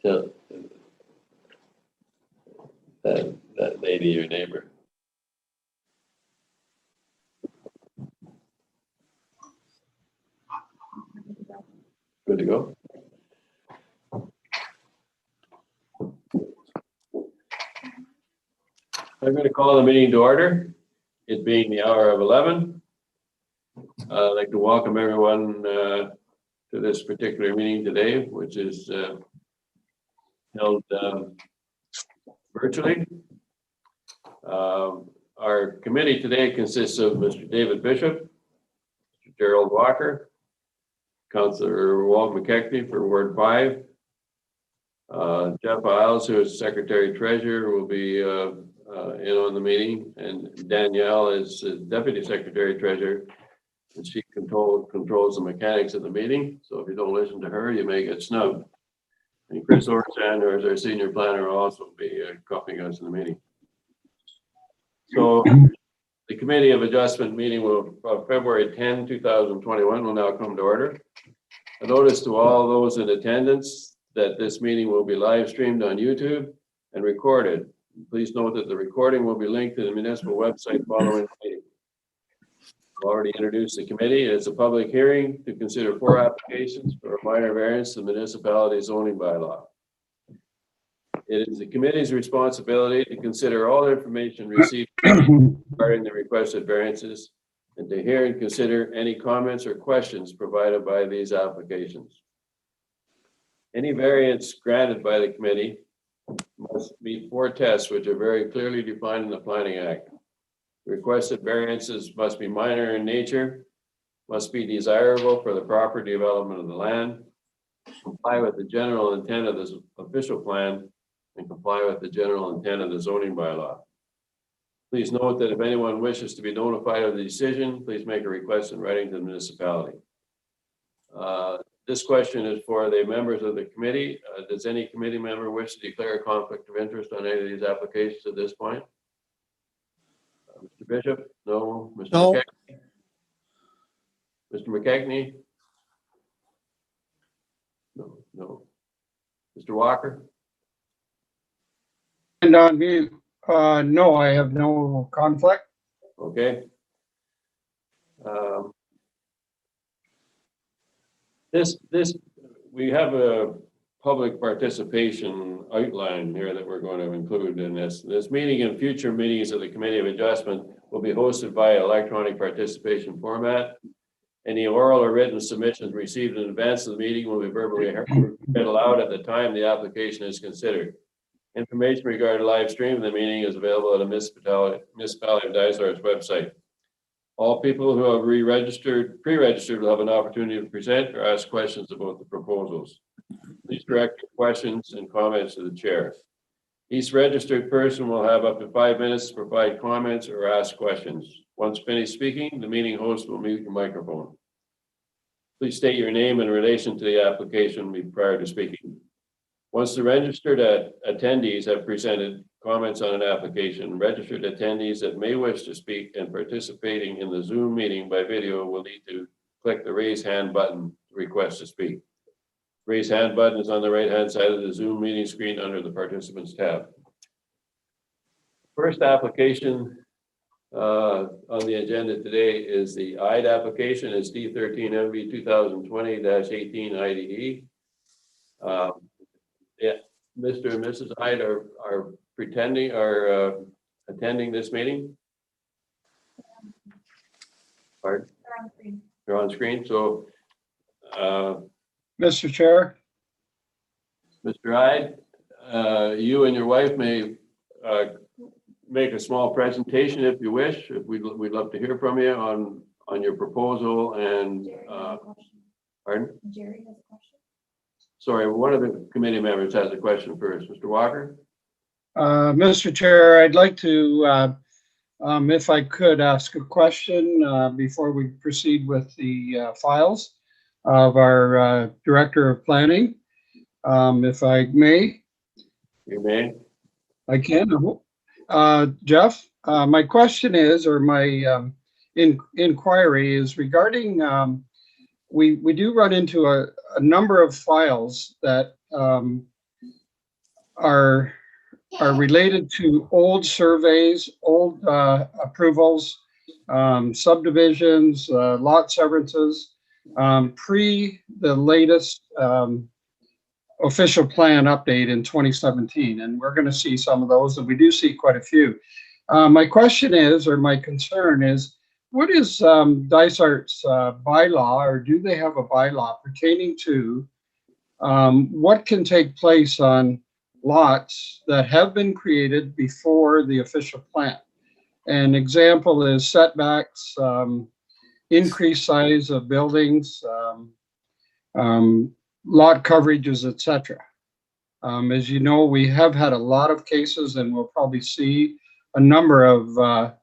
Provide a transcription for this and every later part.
Tell that lady, your neighbor. Good to go. I'm going to call the meeting to order. It being the hour of 11. I'd like to welcome everyone to this particular meeting today, which is held virtually. Our committee today consists of Mr. David Bishop, Mr. Gerald Walker, Councillor Walt McKechnie for Ward 5. Jeff Isles, who is Secretary Treasurer, will be in on the meeting, and Danielle is Deputy Secretary Treasurer, and she controls the mechanics of the meeting. So if you don't listen to her, you may get snubbed. And Chris Orsan, who is our Senior Planner, will also be accompanying us in the meeting. So the Committee of Adjustment meeting will February 10, 2021 will now come to order. A notice to all those in attendance that this meeting will be live streamed on YouTube and recorded. Please note that the recording will be linked to the municipal website following the meeting. I've already introduced the committee. It's a public hearing to consider 4 applications for a minor variance to the municipality zoning bylaw. It is the committee's responsibility to consider all information received regarding the requested variances and to hear and consider any comments or questions provided by these applications. Any variance granted by the committee must meet 4 tests which are very clearly defined in the Planning Act. The requested variances must be minor in nature, must be desirable for the proper development of the land, comply with the general intent of this official plan, and comply with the general intent of the zoning bylaw. Please note that if anyone wishes to be notified of the decision, please make a request in writing to the municipality. This question is for the members of the committee. Does any committee member wish to declare a conflict of interest on any of these applications at this point? Mr. Bishop? No. Mr. No. McKechnie? Mr. McKechnie? No. No. Mr. Walker? And on me, no, I have no conflict. Okay. We have a public participation outline here that we're going to include in this. This meeting and future meetings of the Committee of Adjustment will be hosted via electronic participation format. Any oral or written submissions received in advance of the meeting will be verbally read aloud at the time the application is considered. Information regarding live stream of the meeting is available at the municipality of Dysart's website. All people who have pre-registered will have an opportunity to present or ask questions about the proposals. Please direct your questions and comments to the chair. Each registered person will have up to 5 minutes to provide comments or ask questions. Once finished speaking, the meeting host will mute your microphone. Please state your name in relation to the application prior to speaking. Once the registered attendees have presented comments on an application, registered attendees that may wish to speak and participating in the Zoom meeting by video will need to click the raise hand button to request to speak. Raise hand button is on the right hand side of the Zoom meeting screen under the participants tab. First application on the agenda today is the IDE application. It's D13MV 2020-18 IDE. Yeah, Mr. and Mrs. Hyde are attending this meeting. Pardon? They're on screen. They're on screen. So, Mr. Chair. Mr. Hyde, you and your wife may make a small presentation if you wish. We'd love to hear from you on your proposal and. Pardon? Jerry has a question. Sorry, one of the committee members has a question first. Mr. Walker? Mr. Chair, I'd like to, if I could, ask a question before we proceed with the files of our Director of Planning, if I may. You may. I can. Jeff, my question is, or my inquiry is regarding, we do run into a number of files that are related to old surveys, old approvals, subdivisions, lot severances, pre the latest official plan update in 2017. And we're going to see some of those, and we do see quite a few. My question is, or my concern is, what is Dysart's bylaw, or do they have a bylaw pertaining to what can take place on lots that have been created before the official plan? An example is setbacks, increased size of buildings, lot coverages, etc. As you know, we have had a lot of cases, and we'll probably see a number of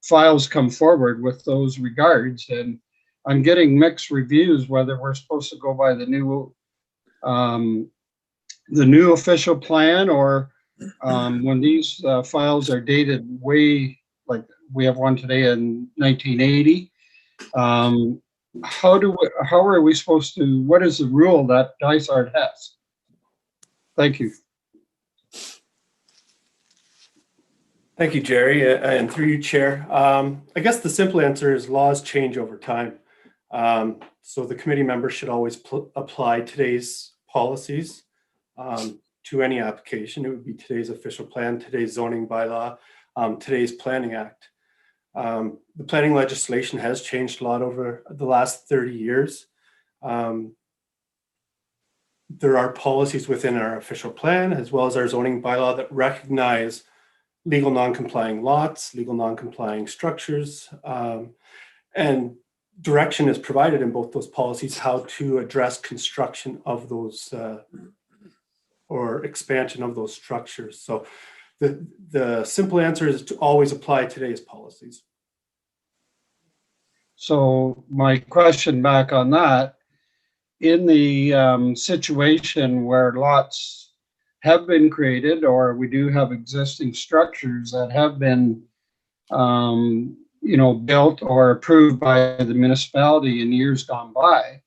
files come forward with those regards. And I'm getting mixed reviews whether we're supposed to go by the new official plan, or when these files are dated way, like we have one today in 1980. How are we supposed to, what is the rule that Dysart has? Thank you. Thank you, Jerry, and through you, Chair. I guess the simple answer is laws change over time. So the committee members should always apply today's policies to any application. It would be today's official plan, today's zoning bylaw, today's planning act. The planning legislation has changed a lot over the last 30 years. There are policies within our official plan, as well as our zoning bylaw, that recognize legal non-complying lots, legal non-complying structures, and direction is provided in both those policies how to address construction of those or expansion of those structures. So the simple answer is to always apply today's policies. So my question back on that, in the situation where lots have been created, or we do have existing structures that have been built or approved by the municipality in years gone by,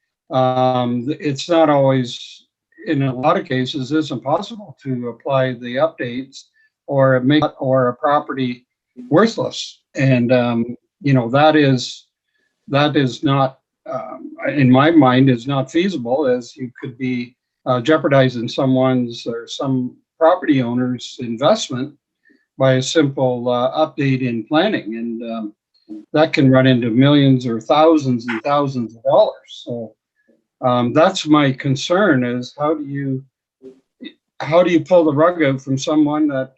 it's not always, in a lot of cases, it's impossible to apply the updates or make a property worthless. And that is not, in my mind, is not feasible, as you could be jeopardizing someone's or some property owner's investment by a simple update in planning. And that can run into millions or thousands and thousands of dollars. So that's my concern, is how do you pull the rug out from someone that,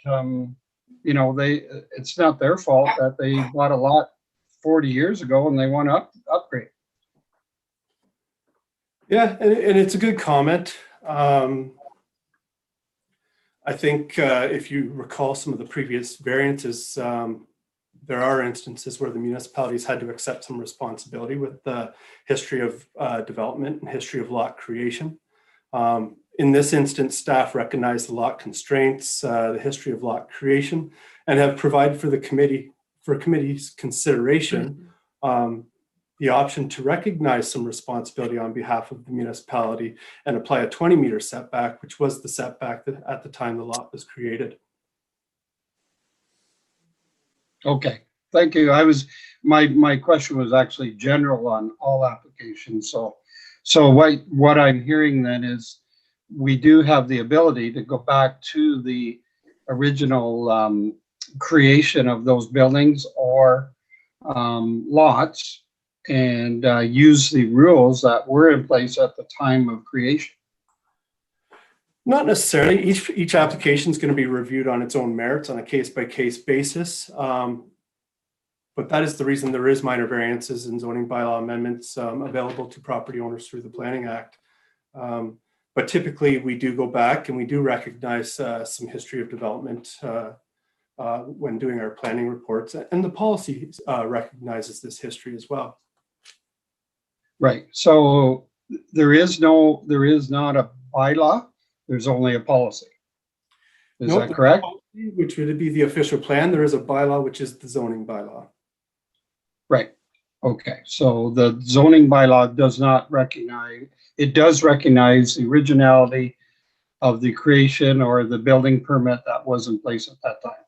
it's not their fault that they bought a lot 40 years ago and they want to upgrade. Yeah, and it's a good comment. I think if you recall some of the previous variances, there are instances where the municipalities had to accept some responsibility with the history of development and history of lot creation. In this instance, staff recognize the lot constraints, the history of lot creation, and have provided for the committee's consideration the option to recognize some responsibility on behalf of the municipality and apply a 20-meter setback, which was the setback that at the time the lot was created. Okay, thank you. My question was actually general on all applications. So what I'm hearing then is we do have the ability to go back to the original creation of those buildings or lots and use the rules that were in place at the time of creation. Not necessarily. Each application is going to be reviewed on its own merits on a case-by-case basis. But that is the reason there is minor variances and zoning bylaw amendments available to property owners through the Planning Act. But typically we do go back and we do recognize some history of development when doing our planning reports, and the policy recognizes this history as well. Right. So there is not a bylaw. There's only a policy. Is that correct? Policy, which would be the official plan. There is a bylaw, which is the zoning bylaw. Right. Okay. So the zoning bylaw does not recognize, it does recognize the originality of the creation or the building permit that was in place at that time.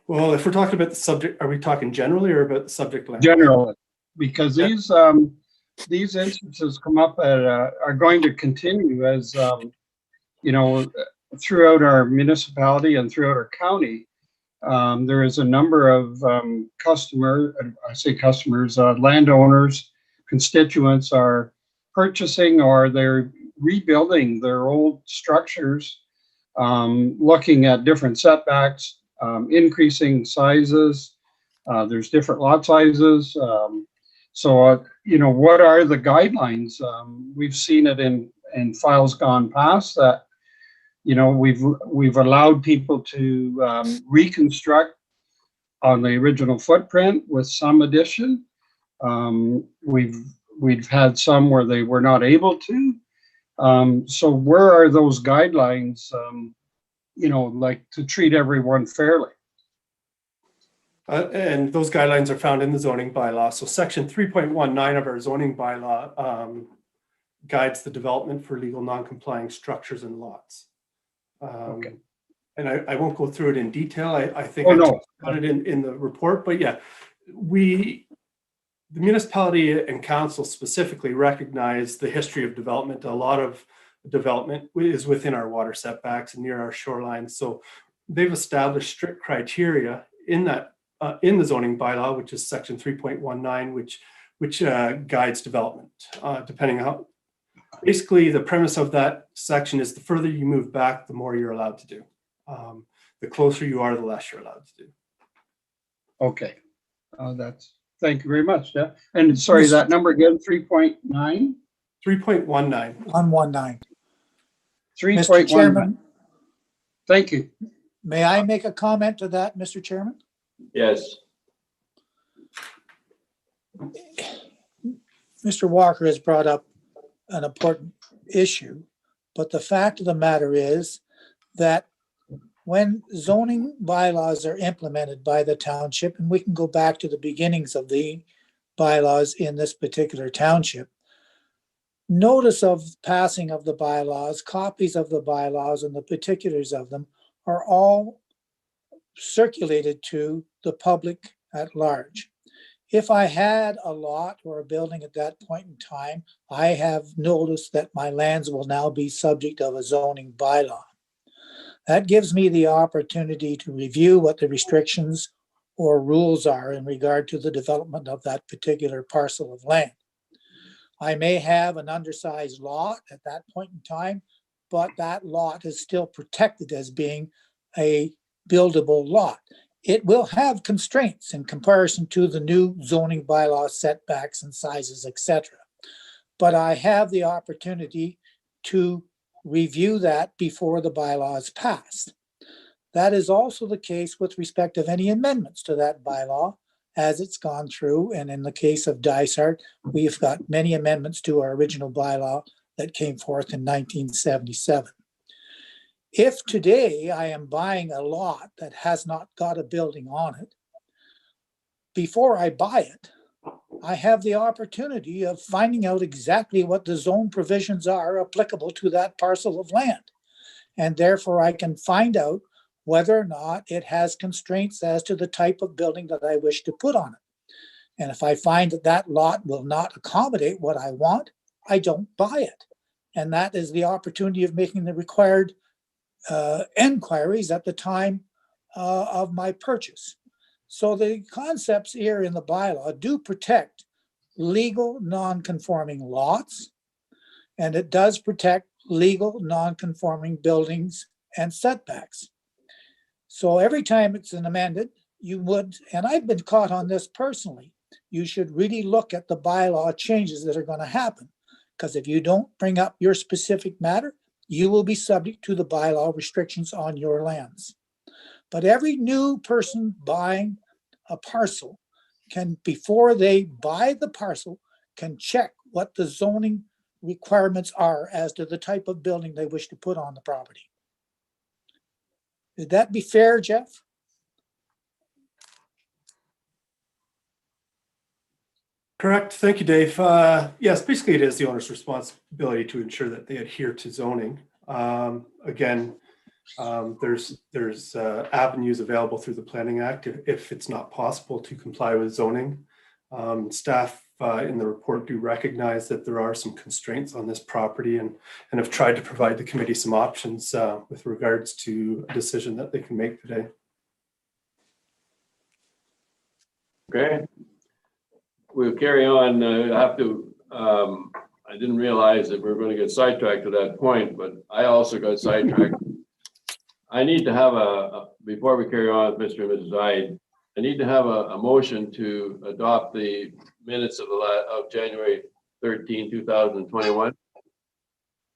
Well, if we're talking about the subject, are we talking generally or about the subject land? Generally, because Yeah. these instances come up at, are going to continue as, you know, throughout our municipality and throughout our county. There is a number of landowners, constituents are purchasing or they're rebuilding their old structures, looking at different setbacks, increasing sizes. There's different lot sizes. You know, what are the guidelines? We've seen it in files gone past that, you know, we've allowed people to reconstruct on the original footprint with some addition. We've had some where they were not able to. So where are those guidelines, you know, like to treat everyone fairly? And those guidelines are found in the zoning bylaw. So section 3.19 of our zoning bylaw guides the development for legal non-complying structures and lots. Okay. And I won't go through it in detail. I think Oh, I no. talked about it in the report, but yeah, the municipality and council specifically recognize the history of development. A lot of development is within our water setbacks and near our shorelines. So they've established strict criteria in that in the zoning bylaw, which is section 3.19, which guides development, depending on how. Basically, the premise of that section is the further you move back, the more you're allowed to do. The closer you are, the less you're allowed to do. Okay. Thank you very much, Jeff. And sorry, that number again, 3.9? 3.19. 119. 3.19. Mr. Chairman, Thank you. may I make a comment to that, Mr. Chairman? Yes. Mr. Walker has brought up an important issue, but the fact of the matter is that when zoning bylaws are implemented by the township, and we can go back to the beginnings of the bylaws in this particular township, notice of passing of the bylaws, copies of the bylaws and the particulars of them are all circulated to the public at large. If I had a lot or a building at that point in time, I have noticed that my lands will now be subject of a zoning bylaw. That gives me the opportunity to review what the restrictions or rules are in regard to the development of that particular parcel of land. I may have an undersized lot at that point in time, but that lot is still protected as being a buildable lot. It will have constraints in comparison to the new zoning bylaw setbacks and sizes, etc. But I have the opportunity to review that before the bylaw is passed. That is also the case with respect of any amendments to that bylaw as it's gone through. And in the case of Dysart, we've got many amendments to our original bylaw that came forth in 1977. If today I am buying a lot that has not got a building on it, before I buy it, I have the opportunity of finding out exactly what the zone provisions are applicable to that parcel of land. And therefore I can find out whether or not it has constraints as to the type of building that I wish to put on it. And if I find that that lot will not accommodate what I want, I don't buy it. And that is the opportunity of making the required enquiries at the time of my purchase. So the concepts here in the bylaw do protect legal non-conforming lots, and it does protect legal non-conforming buildings and setbacks. So every time it's amended, you would, and I've been caught on this personally, you should really look at the bylaw changes that are going to happen. Because if you don't bring up your specific matter, you will be subject to the bylaw restrictions on your lands. But every new person buying a parcel can, before they buy the parcel, can check what the zoning requirements are as to the type of building they wish to put on the property. Would that be fair, Jeff? Correct. Thank you, Dave. Yes, basically it is the owner's responsibility to ensure that they adhere to zoning. Again, there's avenues available through the Planning Act if it's not possible to comply with zoning. Staff in the report do recognize that there are some constraints on this property and have tried to provide the committee some options with regards to a decision that they can make today. Okay. We'll carry on. I didn't realize that we were going to get sidetracked to that point, but I also got sidetracked. I need to have before we carry on with Mr. and Mrs. Ide, I need to have a motion to adopt the minutes of January 13, 2021.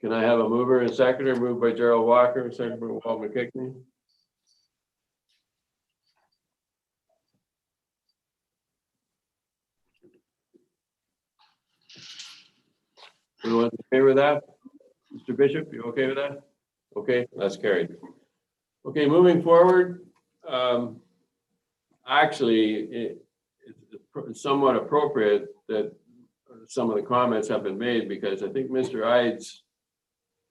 Can I have a mover and seconder? Moved by Gerald Walker, second by Walt McKechnie. Everyone's okay with that? Mr. Bishop, you okay with that? Okay, that's carried. Okay, moving forward. Actually, it's somewhat appropriate that some of the comments have been made because I think Mr. Ide's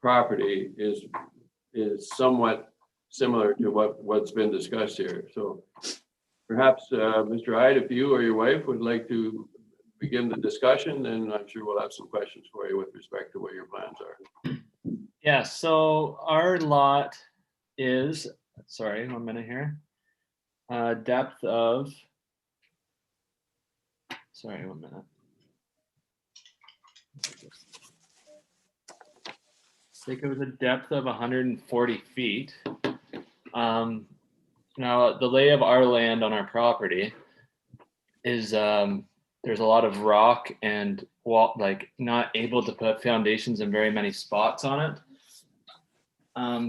property is somewhat similar to what's been discussed here. So perhaps Mr. Ide, if you or your wife would like to begin the discussion, then I'm sure we'll have some questions for you with respect to what your plans are. Yeah, so our lot is, sorry, 1 minute here. Depth of, sorry, 1 minute. Think it was a depth of 140 feet. Now, the lay of our land on our property is there's a lot of rock and like not able to put foundations in very many spots on it.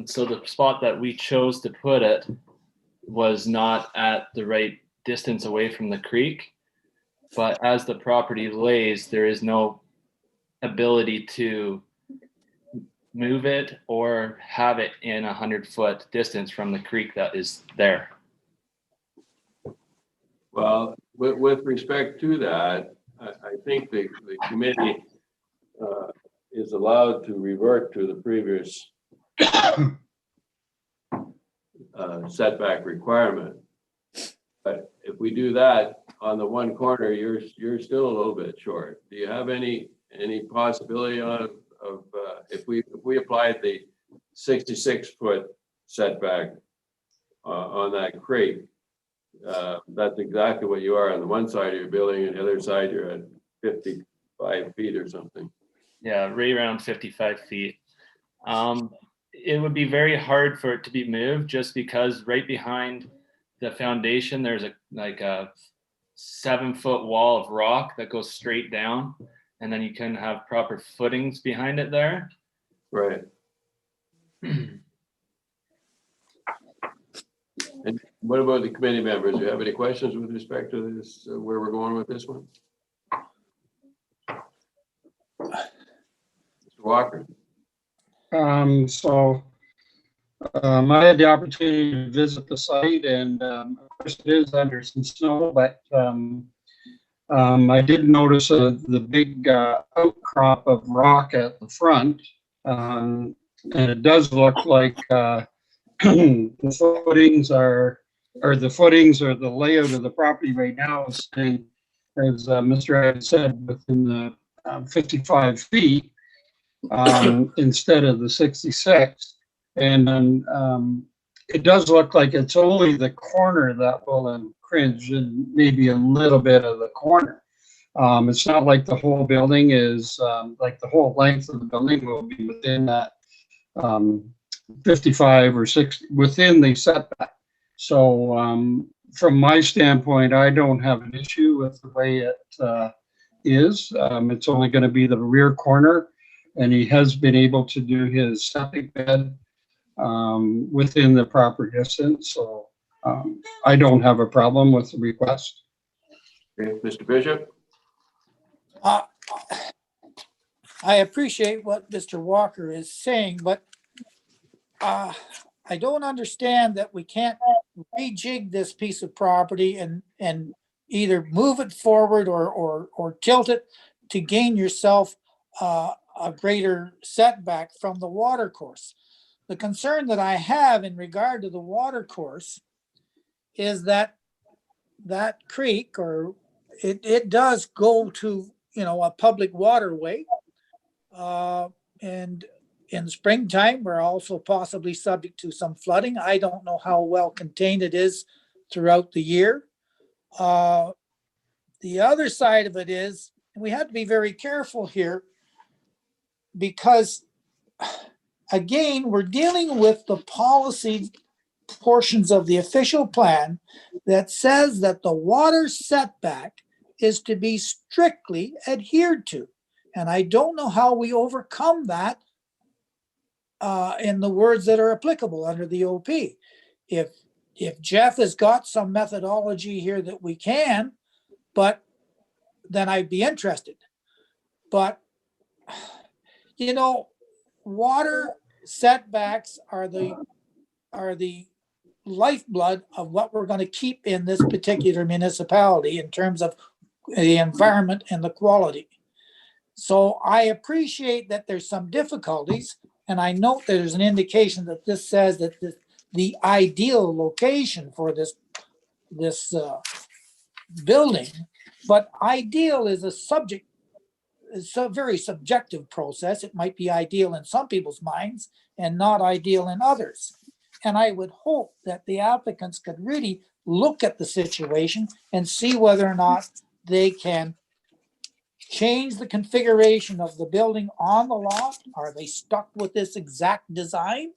So the spot that we chose to put it was not at the right distance away from the creek. But as the property lays, there is no ability to move it or have it in 100-foot distance from the creek that is there. Well, with respect to that, I think the committee is allowed to revert to the previous setback requirement. But if we do that on the one corner, you're still a little bit short. Do you have any possibility of if we applied the 66-foot setback on that creek? That's exactly what you are on the one side of your building, and the other side you're at 55 feet or something. Yeah, right around 55 feet. It would be very hard for it to be moved just because right behind the foundation there's a 7-foot wall of rock that goes straight down, and then you can have proper footings behind it there. Right. And what about the committee members? Do you have any questions with respect to this, where we're going with this one? Mr. Walker? I had the opportunity to visit the site, and of course it is under some snow, but I did notice the big outcrop of rock at the front, and it does look like the footings or the layout of the property right now is staying, as Mr. Ed said, within the 55 feet instead of the 66. And then it does look like it's only the corner that will infringe, and maybe a little bit of the corner. It's not like the whole building is, like the whole length of the building will be within that 55 or 60, within the setback. So from my standpoint, I don't have an issue with the way it is. It's only going to be the rear corner, and he has been able to do his septic bed within the proper distance. So I don't have a problem with the request. Okay, Mr. Bishop? I appreciate what Mr. Walker is saying, but I don't understand that we can't rejig this piece of property and either move it forward or tilt it to gain yourself a greater setback from the water course. The concern that I have in regard to the water course is that that creek, or it does go to, a public waterway. And in springtime, we're also possibly subject to some flooding. I don't know how well contained it is throughout the year. The other side of it is, we have to be very careful here because, again, we're dealing with the policy portions of the official plan that says that the water setback is to be strictly adhered to. And I don't know how we overcome that in the words that are applicable under the OP. If Jeff has got some methodology here that we can, but then I'd be interested. But, water setbacks are the lifeblood of what we're going to keep in this particular municipality in terms of the environment and the quality. So I appreciate that there's some difficulties, and I note that there's an indication that this says that the ideal location for this building, but ideal is it's a very subjective process. It might be ideal in some people's minds and not ideal in others. And I would hope that the applicants could really look at the situation and see whether or not they can change the configuration of the building on the lot. Are they stuck with this exact design?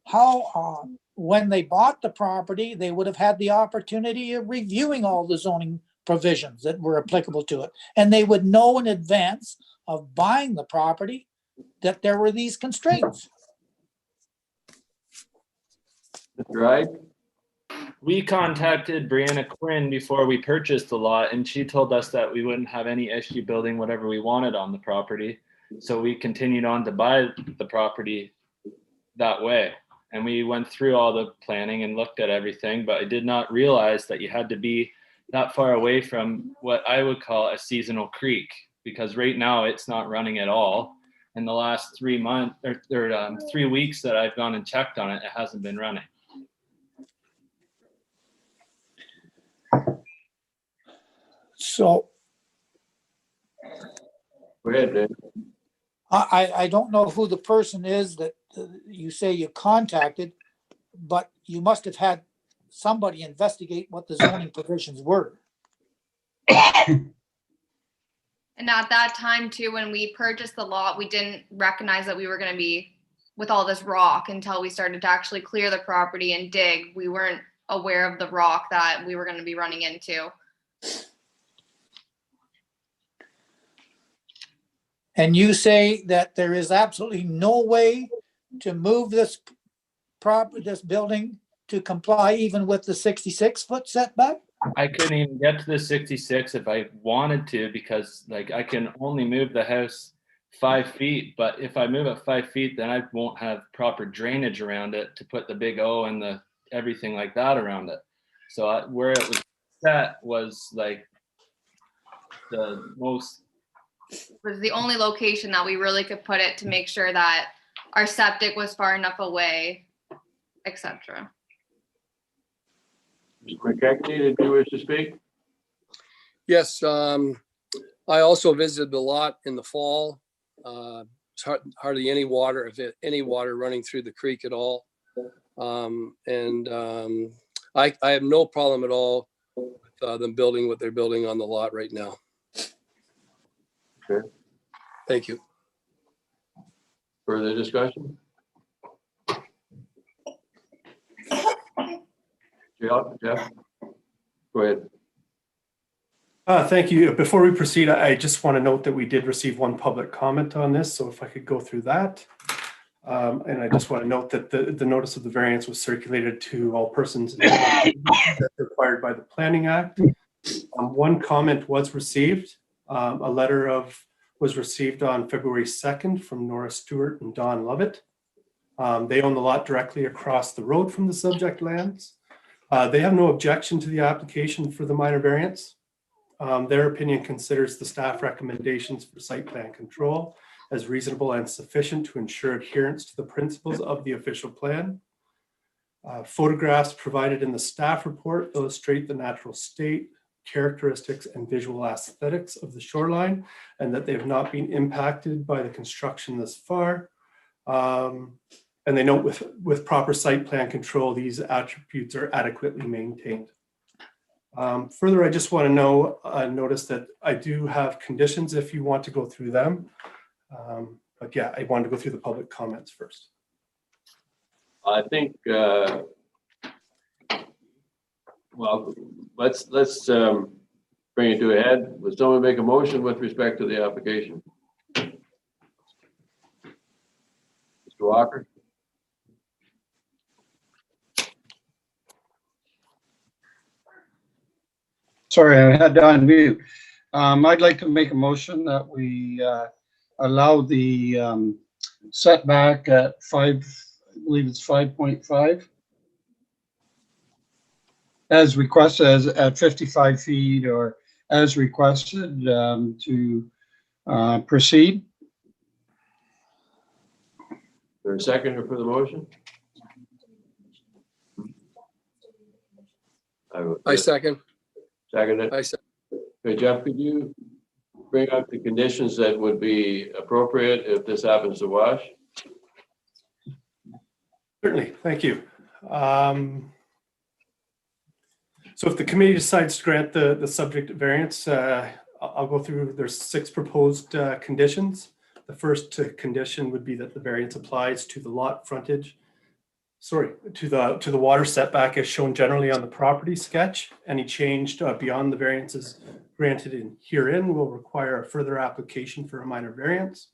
How, when they bought the property, they would have had the opportunity of reviewing all the zoning provisions that were applicable to it. And they would know in advance of buying the property that there were these constraints. Mr. Wright? We contacted Brianna Quinn before we purchased the lot, and she told us that we wouldn't have any issue building whatever we wanted on the property. So we continued on to buy the property that way. And we went through all the planning and looked at everything, but I did not realize that you had to be that far away from what I would call a seasonal creek, because right now it's not running at all. In the last 3 months or 3 weeks that I've gone and checked on it, it hasn't been running. So Go ahead, Dave. I don't know who the person is that you say you contacted, but you must have had somebody investigate what the zoning provisions were. And at that time too, when we purchased the lot, we didn't recognize that we were going to be with all this rock until we started to actually clear the property and dig. We weren't aware of the rock that we were going to be running into. And you say that there is absolutely no way to move this building to comply even with the 66-foot setback? I couldn't even get to the 66 if I wanted to, because like I can only move the house 5 feet, but if I move it 5 feet, then I won't have proper drainage around it to put the big O and the everything like that around it. So where it was set was like the most. It was the only location that we really could put it to make sure that our septic was far enough away, etc. Mr. McKechnie, did you wish to speak? Yes, I also visited the lot in the fall. It's hardly any water, if any water running through the creek at all. I have no problem at all with them building what they're building on the lot right now. Okay. Thank you. Further discussion? Jeff? Go ahead. Thank you. Before we proceed, I just want to note that we did receive one public comment on this, so if I could go through that. And I just want to note that the notice of the variance was circulated to all persons required by the Planning Act. One comment was received. A letter was received on February 2nd from Nora Stewart and Don Lovett. They own the lot directly across the road from the subject lands. They have no objection to the application for the minor variance. Their opinion considers the staff recommendations for site plan control as reasonable and sufficient to ensure adherence to the principles of the official plan. Photographs provided in the staff report illustrate the natural state, characteristics, and visual aesthetics of the shoreline, and that they have not been impacted by the construction thus far. And they note with proper site plan control, these attributes are adequately maintained. Further, I just want to notice that I do have conditions if you want to go through them. But yeah, I wanted to go through the public comments first. I think, well, let's bring it to a head. Would someone make a motion with respect to the application? Mr. Walker? Sorry, I had to unmute. I'd like to make a motion that we allow the setback at 5, I believe it's 5.5. As requested, as at 55 feet or as requested to proceed. Is there a second for the motion? I second. Second it. I second. Okay, Jeff, could you bring up the conditions that would be appropriate if this happens to wash? Certainly, thank you. So if the committee decides to grant the subject variance, I'll go through, there's 6 proposed conditions. The first condition would be that the variance applies to the lot frontage, to the water setback as shown generally on the property sketch. Any change beyond the variances granted in herein will require a further application for a minor variance.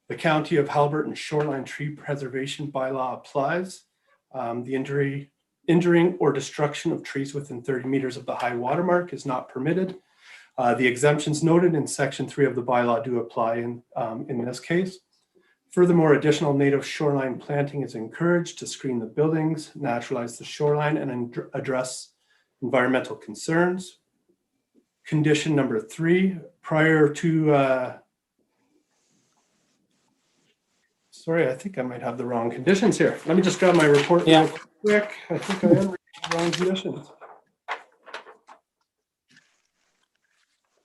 The County of Haliburton Shoreline Tree Preservation Bylaw applies. The injuring or destruction of trees within 30 meters of the high water mark is not permitted. The exemptions noted in section 3 of the bylaw do apply in this case. Furthermore, additional native shoreline planting is encouraged to screen the buildings, naturalize the shoreline, and address environmental concerns. Condition number 3, prior to, sorry, I think I might have the wrong conditions here. Let me just grab my report real quick. I think I am reading the wrong conditions.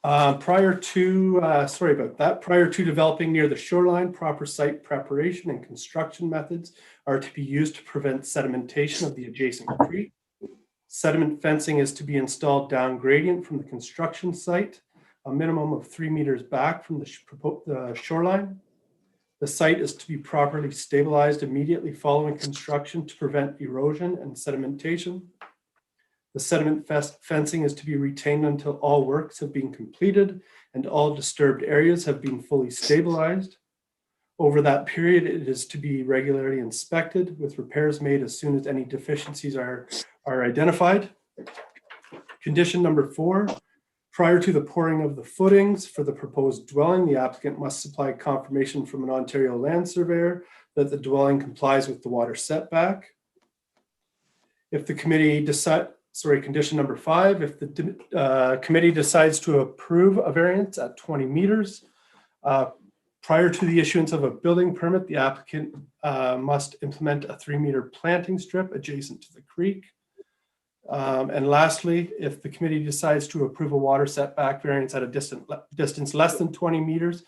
Prior to developing near the shoreline, proper site preparation and construction methods are to be used to prevent sedimentation of the adjacent creek. Sediment fencing is to be installed down gradient from the construction site, a minimum of 3 meters back from the shoreline. The site is to be properly stabilized immediately following construction to prevent erosion and sedimentation. The sediment fencing is to be retained until all works have been completed and all disturbed areas have been fully stabilized. Over that period, it is to be regularly inspected with repairs made as soon as any deficiencies are identified. Condition number 4, prior to the pouring of the footings for the proposed dwelling, the applicant must supply confirmation from an Ontario land surveyor that the dwelling complies with the water setback. If the committee condition number 5, if the committee decides to approve a variance at 20 meters, prior to the issuance of a building permit, the applicant must implement a 3-meter planting strip adjacent to the creek. And lastly, if the committee decides to approve a water setback variance at a distance less than 20 meters,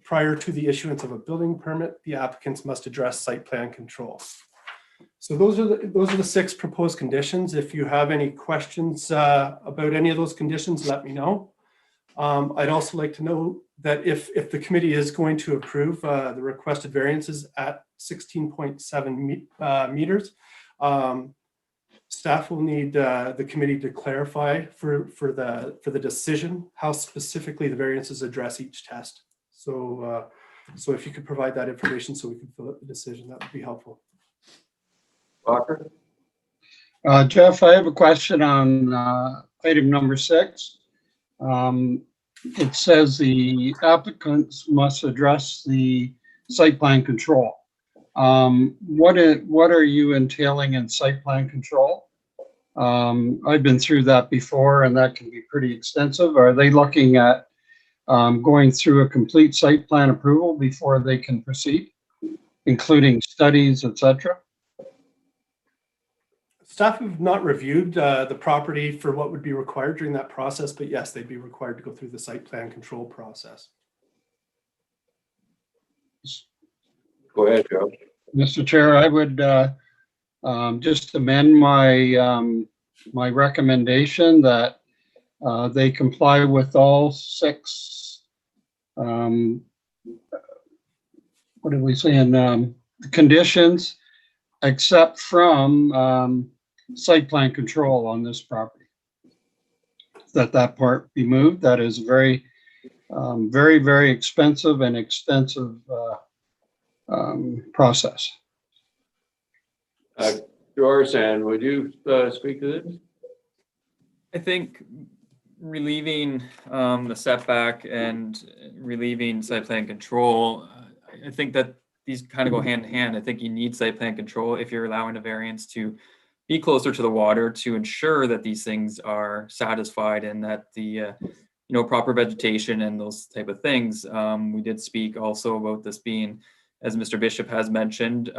prior to the issuance of a building permit, the applicants must address site plan control. So those are the 6 proposed conditions. If you have any questions about any of those conditions, let me know. I'd also like to know that if the committee is going to approve the requested variances at 16.7 meters, staff will need the committee to clarify for the decision how specifically the variances address each test. So if you could provide that information so we can fill out the decision, that would be helpful. Walker? Jeff, I have a question on item number 6. It says the applicants must address the site plan control. What are you entailing in site plan control? I've been through that before and that can be pretty extensive. Are they looking at going through a complete site plan approval before they can proceed, including studies, etc.? Staff have not reviewed the property for what would be required during that process, but yes, they'd be required to go through the site plan control process. Go ahead, Joe. Mr. Chair, I would just amend my recommendation that they comply with all 6, what did we say in conditions, except from site plan control on this property. That part be moved. That is very, very expensive and extensive process. George, and would you speak to this? I think relieving the setback and relieving site plan control, I think that these kind of go hand in hand. I think you need site plan control if you're allowing a variance to be closer to the water to ensure that these things are satisfied and that the proper vegetation and those type of things. We did speak also about this being, as Mr. Bishop has mentioned,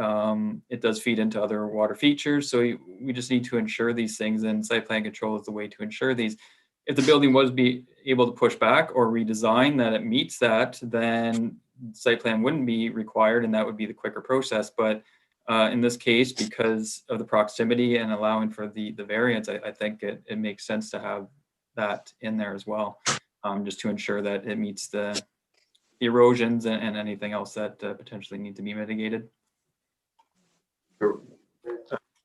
it does feed into other water features. So we just need to ensure these things, and site plan control is the way to ensure these. If the building was be able to push back or redesign that it meets that, then site plan wouldn't be required and that would be the quicker process. But in this case, because of the proximity and allowing for the variance, I think it makes sense to have that in there as well, just to ensure that it meets the erosions and anything else that potentially need to be mitigated.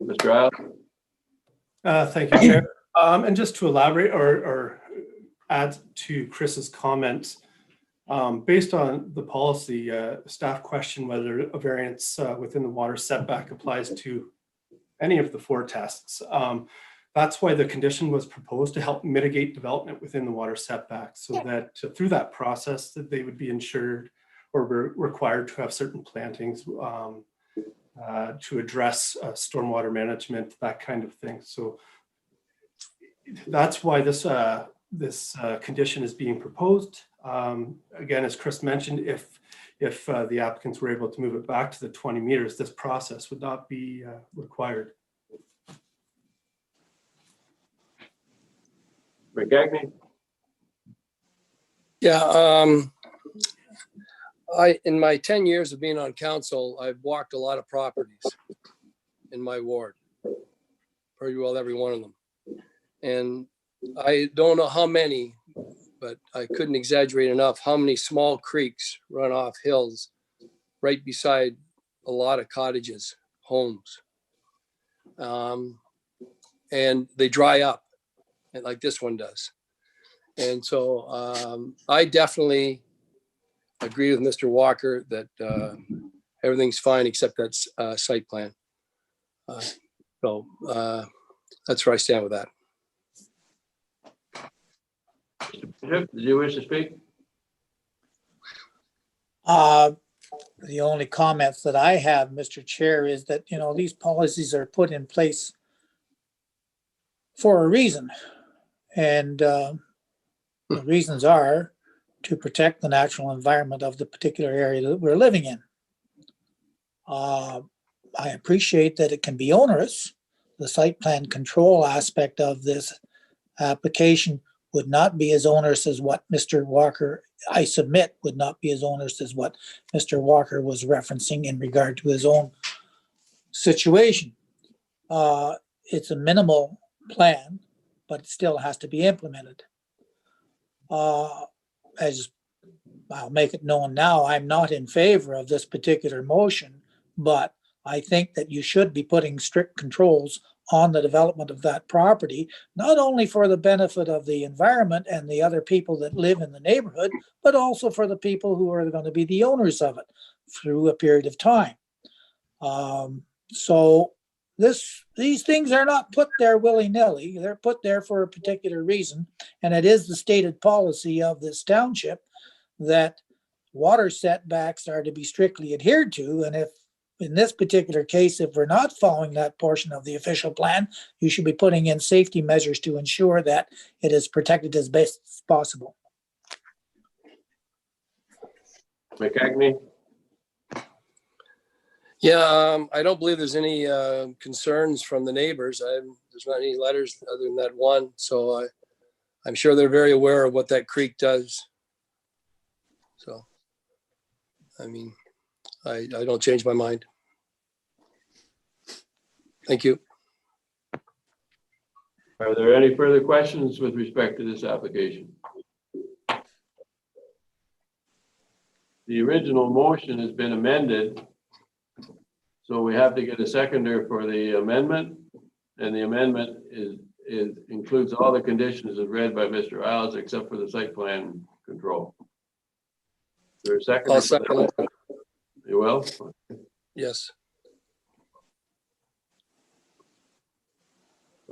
Mr. Isles? Thank you, Chair. And just to elaborate or add to Chris's comments, based on the policy, staff question whether a variance within the water setback applies to any of the 4 tests. That's why the condition was proposed, to help mitigate development within the water setback, so that through that process that they would be insured or required to have certain plantings to address stormwater management, that kind of thing. So that's why this condition is being proposed. Again, as Chris mentioned, if the applicants were able to move it back to the 20 meters, this process would not be required. McKechnie? Yeah, in my 10 years of being on council, I've walked a lot of properties in my ward, pretty well every one of them. And I don't know how many, but I couldn't exaggerate enough how many small creeks run off hills right beside a lot of cottages, homes. And they dry up like this one does. And so I definitely agree with Mr. Walker that everything's fine except that site plan. So that's where I stand with that. Bishop, did you wish to speak? The only comments that I have, Mr. Chair, is that, these policies are put in place for a reason. And the reasons are to protect the natural environment of the particular area that we're living in. I appreciate that it can be onerous. The site plan control aspect of this application would not be as onerous as what Mr. Walker, I submit, would not be as onerous as what Mr. Walker was referencing in regard to his own situation. It's a minimal plan, but it still has to be implemented. As I'll make it known now, I'm not in favor of this particular motion, but I think that you should be putting strict controls on the development of that property, not only for the benefit of the environment and the other people that live in the neighborhood, but also for the people who are going to be the owners of it through a period of time. So these things are not put there willy-nilly. They're put there for a particular reason, and it is the stated policy of this township that water setbacks are to be strictly adhered to, and if in this particular case, if we're not following that portion of the official plan, you should be putting in safety measures to ensure that it is protected as best as possible. McKechnie? Yeah, I don't believe there's any concerns from the neighbors. There's not any letters other than that one. So I'm sure they're very aware of what that creek does. So, I mean, I don't change my mind. Thank you. Are there any further questions with respect to this application? The original motion has been amended, so we have to get a seconder for the amendment, and the amendment includes all the conditions as read by Mr. Isles except for the site plan control. Is there a second? I'll second it. You will? Yes.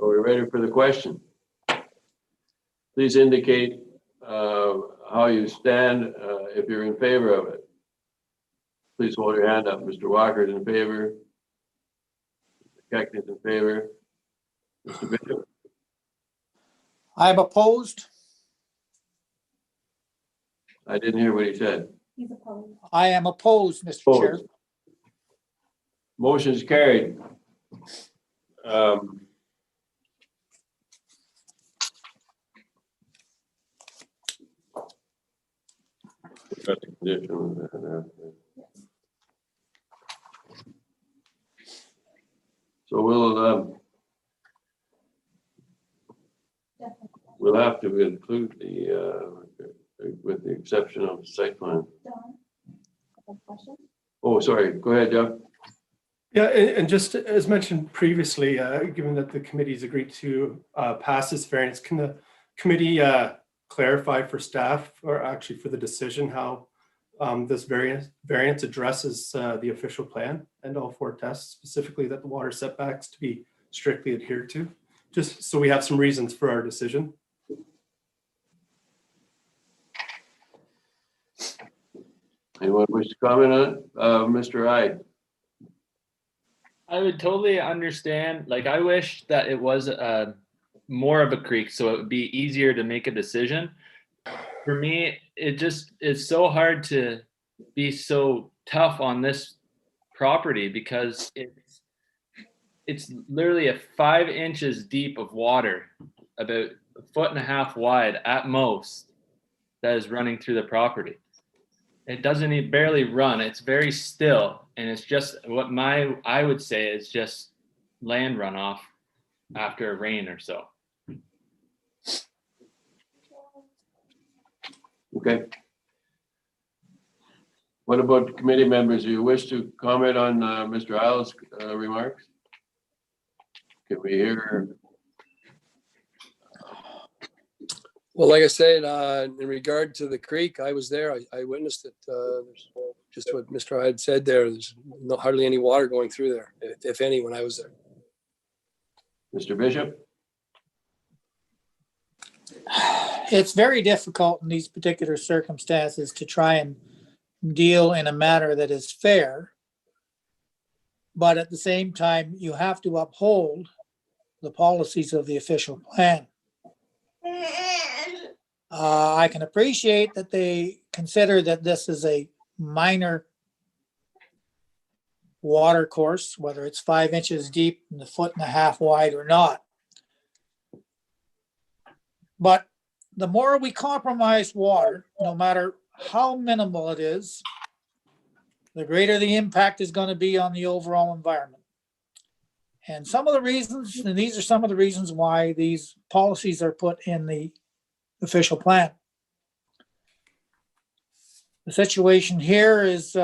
Are we ready for the question? Please indicate how you stand if you're in favor of it. Please hold your hand up. Mr. Walker is in favor. Mr. Keckney is in favor. Mr. Bishop? I'm opposed. I didn't hear what he said. I am opposed, Mr. Chair. Opposed. Motion is carried. Got the condition. So we'll have to include the with the exception of the site plan. Oh, sorry. Go ahead, Jeff. Yeah, and just as mentioned previously, given that the committee's agreed to pass this variance, can the committee clarify for staff, or actually for the decision, how this variance addresses the official plan and all 4 tests, specifically that the water setbacks to be strictly adhered to, just so we have some reasons for our decision? Anyone wish to comment on it? Mr. Hyde? I would totally understand. Like, I wish that it was more of a creek, so it would be easier to make a decision. For me, it just is so hard to be so tough on this property because it's literally a 5 inches deep of water, about 1.5 feet wide at most, that is running through the property. It doesn't even barely run. It's very still, and it's just what I would say is just land runoff after a rain or so. Okay. What about the committee members? Do you wish to comment on Mr. Isles' remarks? Can we hear? Well, like I said, in regard to the creek, I was there. I witnessed it. Just what Mr. Hyde said there. There's hardly any water going through there, if any, when I was there. Mr. Bishop? It's very difficult in these particular circumstances to try and deal in a manner that is fair. But at the same time, you have to uphold the policies of the official plan. I can appreciate that they consider that this is a minor water course, whether it's 5 inches deep and 1.5 feet wide or not. But the more we compromise water, no matter how minimal it is, the greater the impact is going to be on the overall environment. And some of the reasons, and these are some of the reasons why these policies are put in the official plan. The situation here is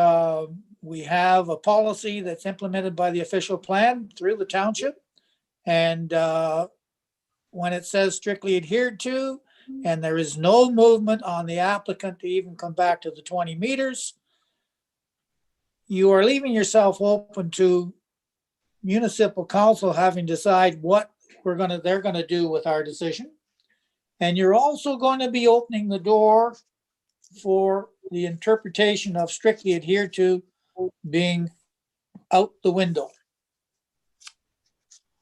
we have a policy that's implemented by the official plan through the township. And when it says strictly adhered to, and there is no movement on the applicant to even come back to the 20 meters, you are leaving yourself open to municipal council having to decide what they're going to do with our decision. And you're also going to be opening the door for the interpretation of strictly adhered to being out the window.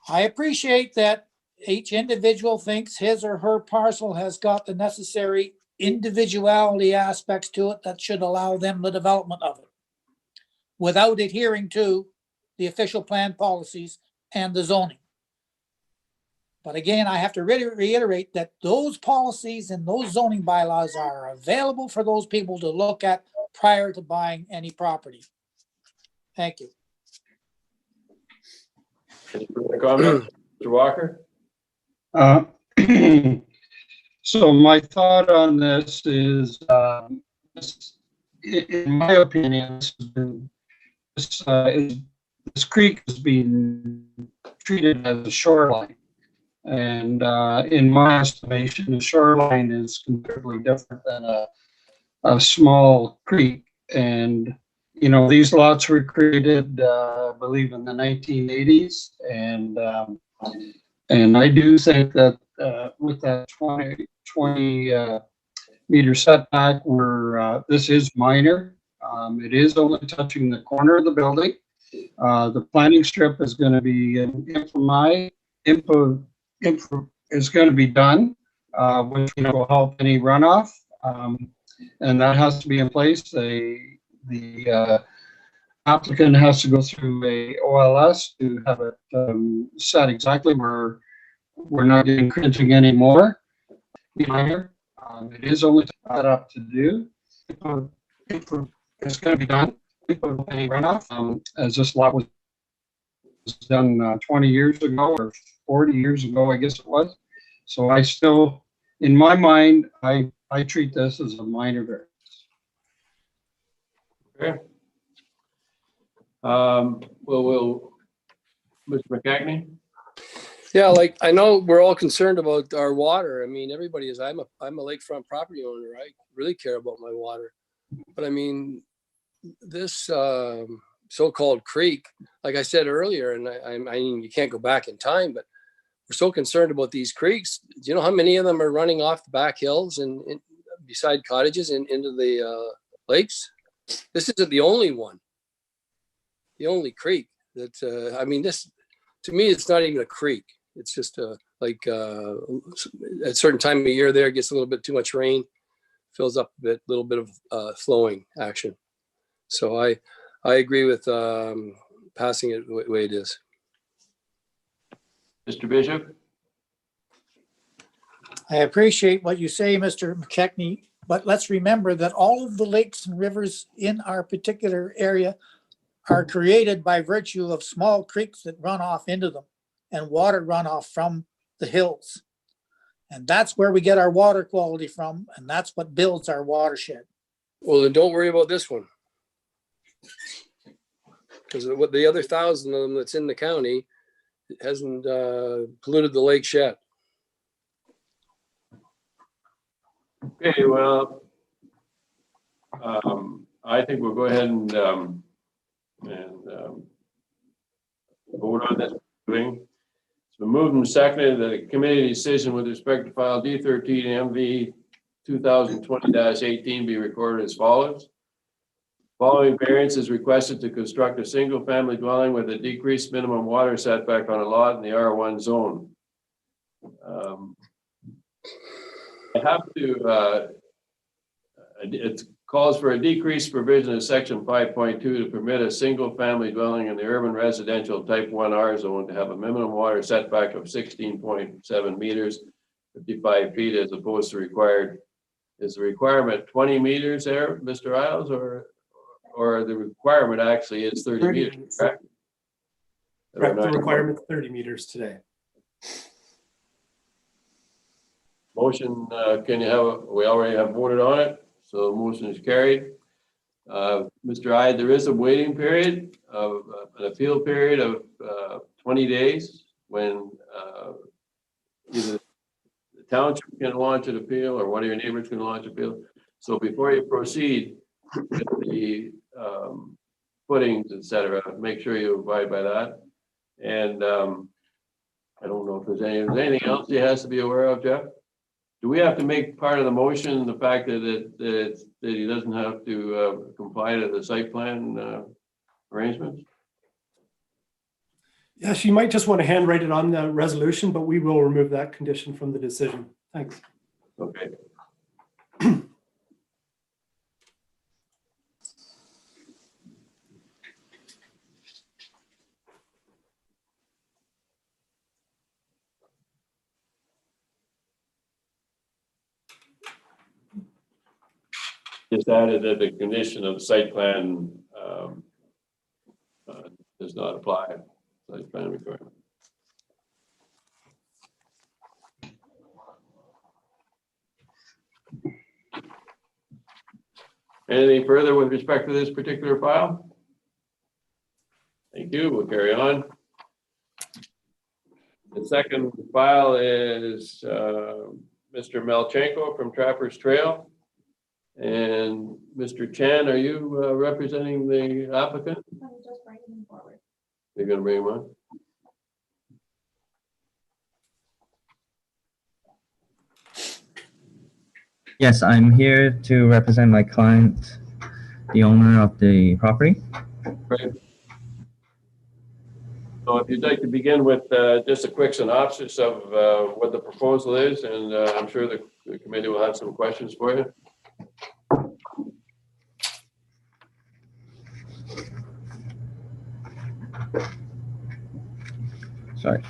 I appreciate that each individual thinks his or her parcel has got the necessary individuality aspects to it that should allow them the development of it without adhering to the official plan policies and the zoning. But again, I have to really reiterate that those policies and those zoning bylaws are available for those people to look at prior to buying any property. Thank you. Any further comment? Mr. Walker? Uh, So my thought on this is, in my opinion, this creek is being treated as a shoreline. And in my estimation, the shoreline is considerably different than a small creek. And, you know, these lots were created, I believe, in the 1980s. And I do think that with that 20 meter setback, this is minor. It is only touching the corner of the building. The planting strip is going to be is going to be done, which will help any runoff, and that has to be in place. The applicant has to go through a OLS to have it set exactly where we're not getting cringing anymore. It is only set up to do. It's going to be done. Any runoff, as this lot was done 20 years ago or 40 years ago, I guess it was. So I still, in my mind, I treat this as a minor variance. Okay. Will Mr. McCagney? Yeah, like I know we're all concerned about our water. I mean, everybody is. I'm a lakefront property owner. I really care about my water. But I mean, this so-called creek, like I said earlier, and I mean, you can't go back in time, but we're so concerned about these creeks. Do you know how many of them are running off the back hills and beside cottages and into the lakes? This isn't the only one. The only creek that I mean, this to me, it's not even a creek. It's just like at a certain time of year there, it gets a little bit too much rain, fills up a little bit of flowing action. So I agree with passing it the way it is. Mr. Bishop? I appreciate what you say, Mr. McKechnie, but let's remember that all of the lakes and rivers in our particular area are created by virtue of small creeks that run off into them and water runoff from the hills. And that's where we get our water quality from, and that's what builds our watershed. Well, then don't worry about this one. Because what the other 1,000 of them that's in the county hasn't polluted the lakes yet. Okay, well, I think we'll go ahead and vote on this thing. It's been moved and seconded that a committee decision with respect to file D13 MV 2020-18 be recorded as follows. Following variance is requested to construct a single-family dwelling with a decreased minimum water setback on a lot in the R1 zone. I have to, it calls for a decreased provision of section 5.2 to permit a single-family dwelling in the urban residential type 1R zone to have a minimum water setback of 16.7 meters, 55 feet, as opposed to required. Is the requirement 20 meters there, Mr. Isles, or the requirement actually is 30 meters, correct? Correct, the requirement 30 meters today. Motion, we already have voted on it, so the motion is carried. Mr. Ide, there is a waiting period of an appeal period of 20 days when either the township can launch an appeal or one of your neighbors can launch an appeal. So before you proceed with the footings, et cetera, make sure you abide by that. And I don't know if there's anything else he has to be aware of, Jeff? Do we have to make part of the motion the fact that he doesn't have to comply to the site plan arrangements? Yes, you might just want to handwrite it on the resolution, but we will remove that condition from the decision. Thanks. Okay. Just added that the condition of site plan does not apply. Site plan requirement. Anything further with respect to this particular file? Thank you. We'll carry on. The second file is Mr. Melchenko from Trappers Trail. And Mr. Chan, are you representing the applicant? I'm just bringing them forward. You're going to bring him on? Yes, I'm here to represent my client, the owner of the property. Great. So if you'd like to begin with just a quick synopsis of what the proposal is, and I'm sure the committee will have some questions for you. Sorry.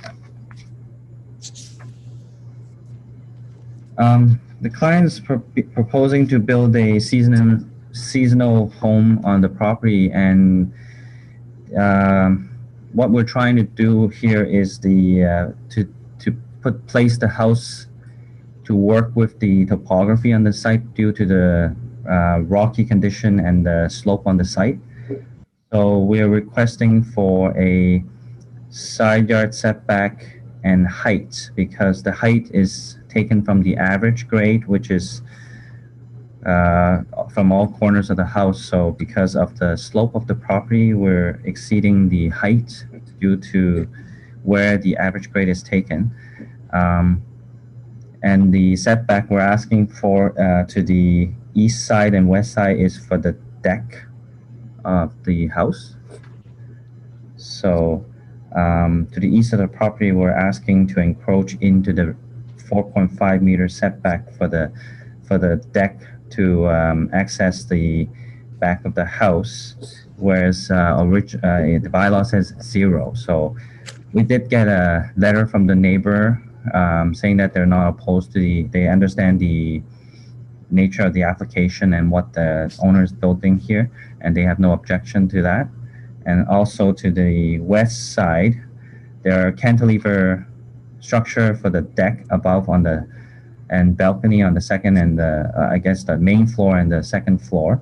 The client is proposing to build a seasonal home on the property, and what we're trying to do here is to place the house to work with the topography on the site due to the rocky condition and the slope on the site. So we are requesting for a side yard setback and height, because the height is taken from the average grade, which is from all corners of the house. So because of the slope of the property, we're exceeding the height due to where the average grade is taken. And the setback we're asking for to the east side and west side is for the deck of the house. So to the east of the property, we're asking to encroach into the 4.5 meter setback for the deck to access the back of the house, whereas the bylaw says 0. So we did get a letter from the neighbor saying that they're not opposed to they understand the nature of the application and what the owner is building here, and they have no objection to that. And also to the west side, there are cantilever structure for the deck above on the and balcony on the second and I guess the main floor and the second floor,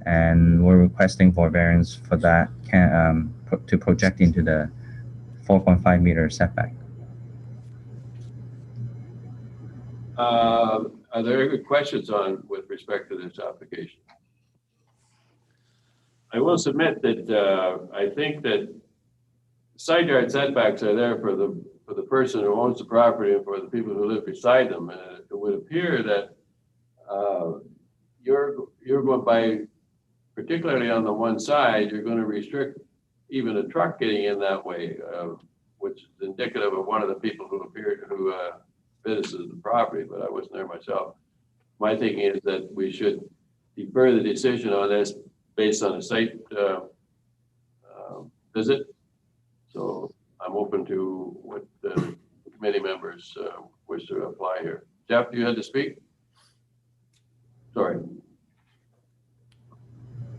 and we're requesting for variance for that to project into the 4.5 meter setback. Are there any questions with respect to this application? I will submit that I think that side yard setbacks are there for the person who owns the property and for the people who live beside them. And it would appear that you're going by, particularly on the one side, you're going to restrict even a truck getting in that way, which is indicative of one of the people who visited the property, but I wasn't there myself. My thinking is that we should defer the decision on this based on a site visit. So I'm open to what the committee members wish to apply here. Jeff, you had to speak? Sorry.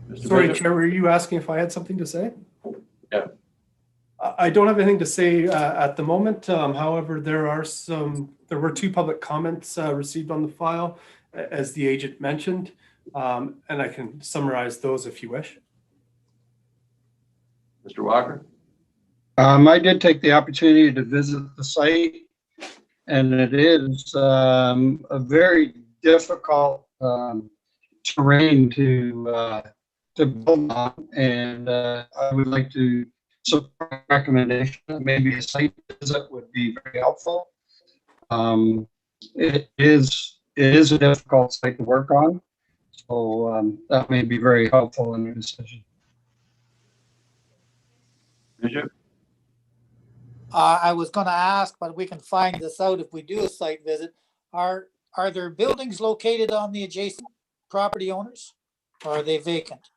Mr. Sorry, Bishop? Chair, were you asking if I had something to say? Yeah. I don't have anything to say at the moment. However, there were 2 public comments received on the file, as the agent mentioned, and I can summarize those if you wish. Mr. Walker? I did take the opportunity to visit the site, and it is a very difficult terrain to build on, and I would like to support the recommendation that maybe a site visit would be very helpful. It is a difficult site to work on, so that may be very helpful in your decision. Bishop? I was gonna ask, but we can find this out if we do a site visit. Are there buildings located on the adjacent property owners? Or are they vacant?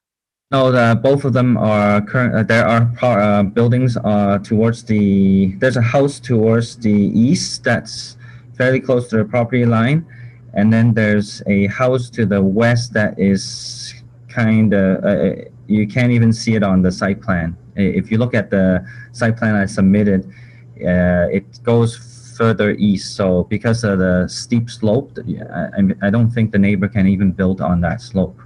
No, both of them are current. There are buildings towards there's a house towards the east that's fairly close to the property line, and then there's a house to the west that is kind of you can't even see it on the site plan. If you look at the site plan I submitted, it goes further east. So because of the steep slope, I don't think the neighbor can even build on that slope.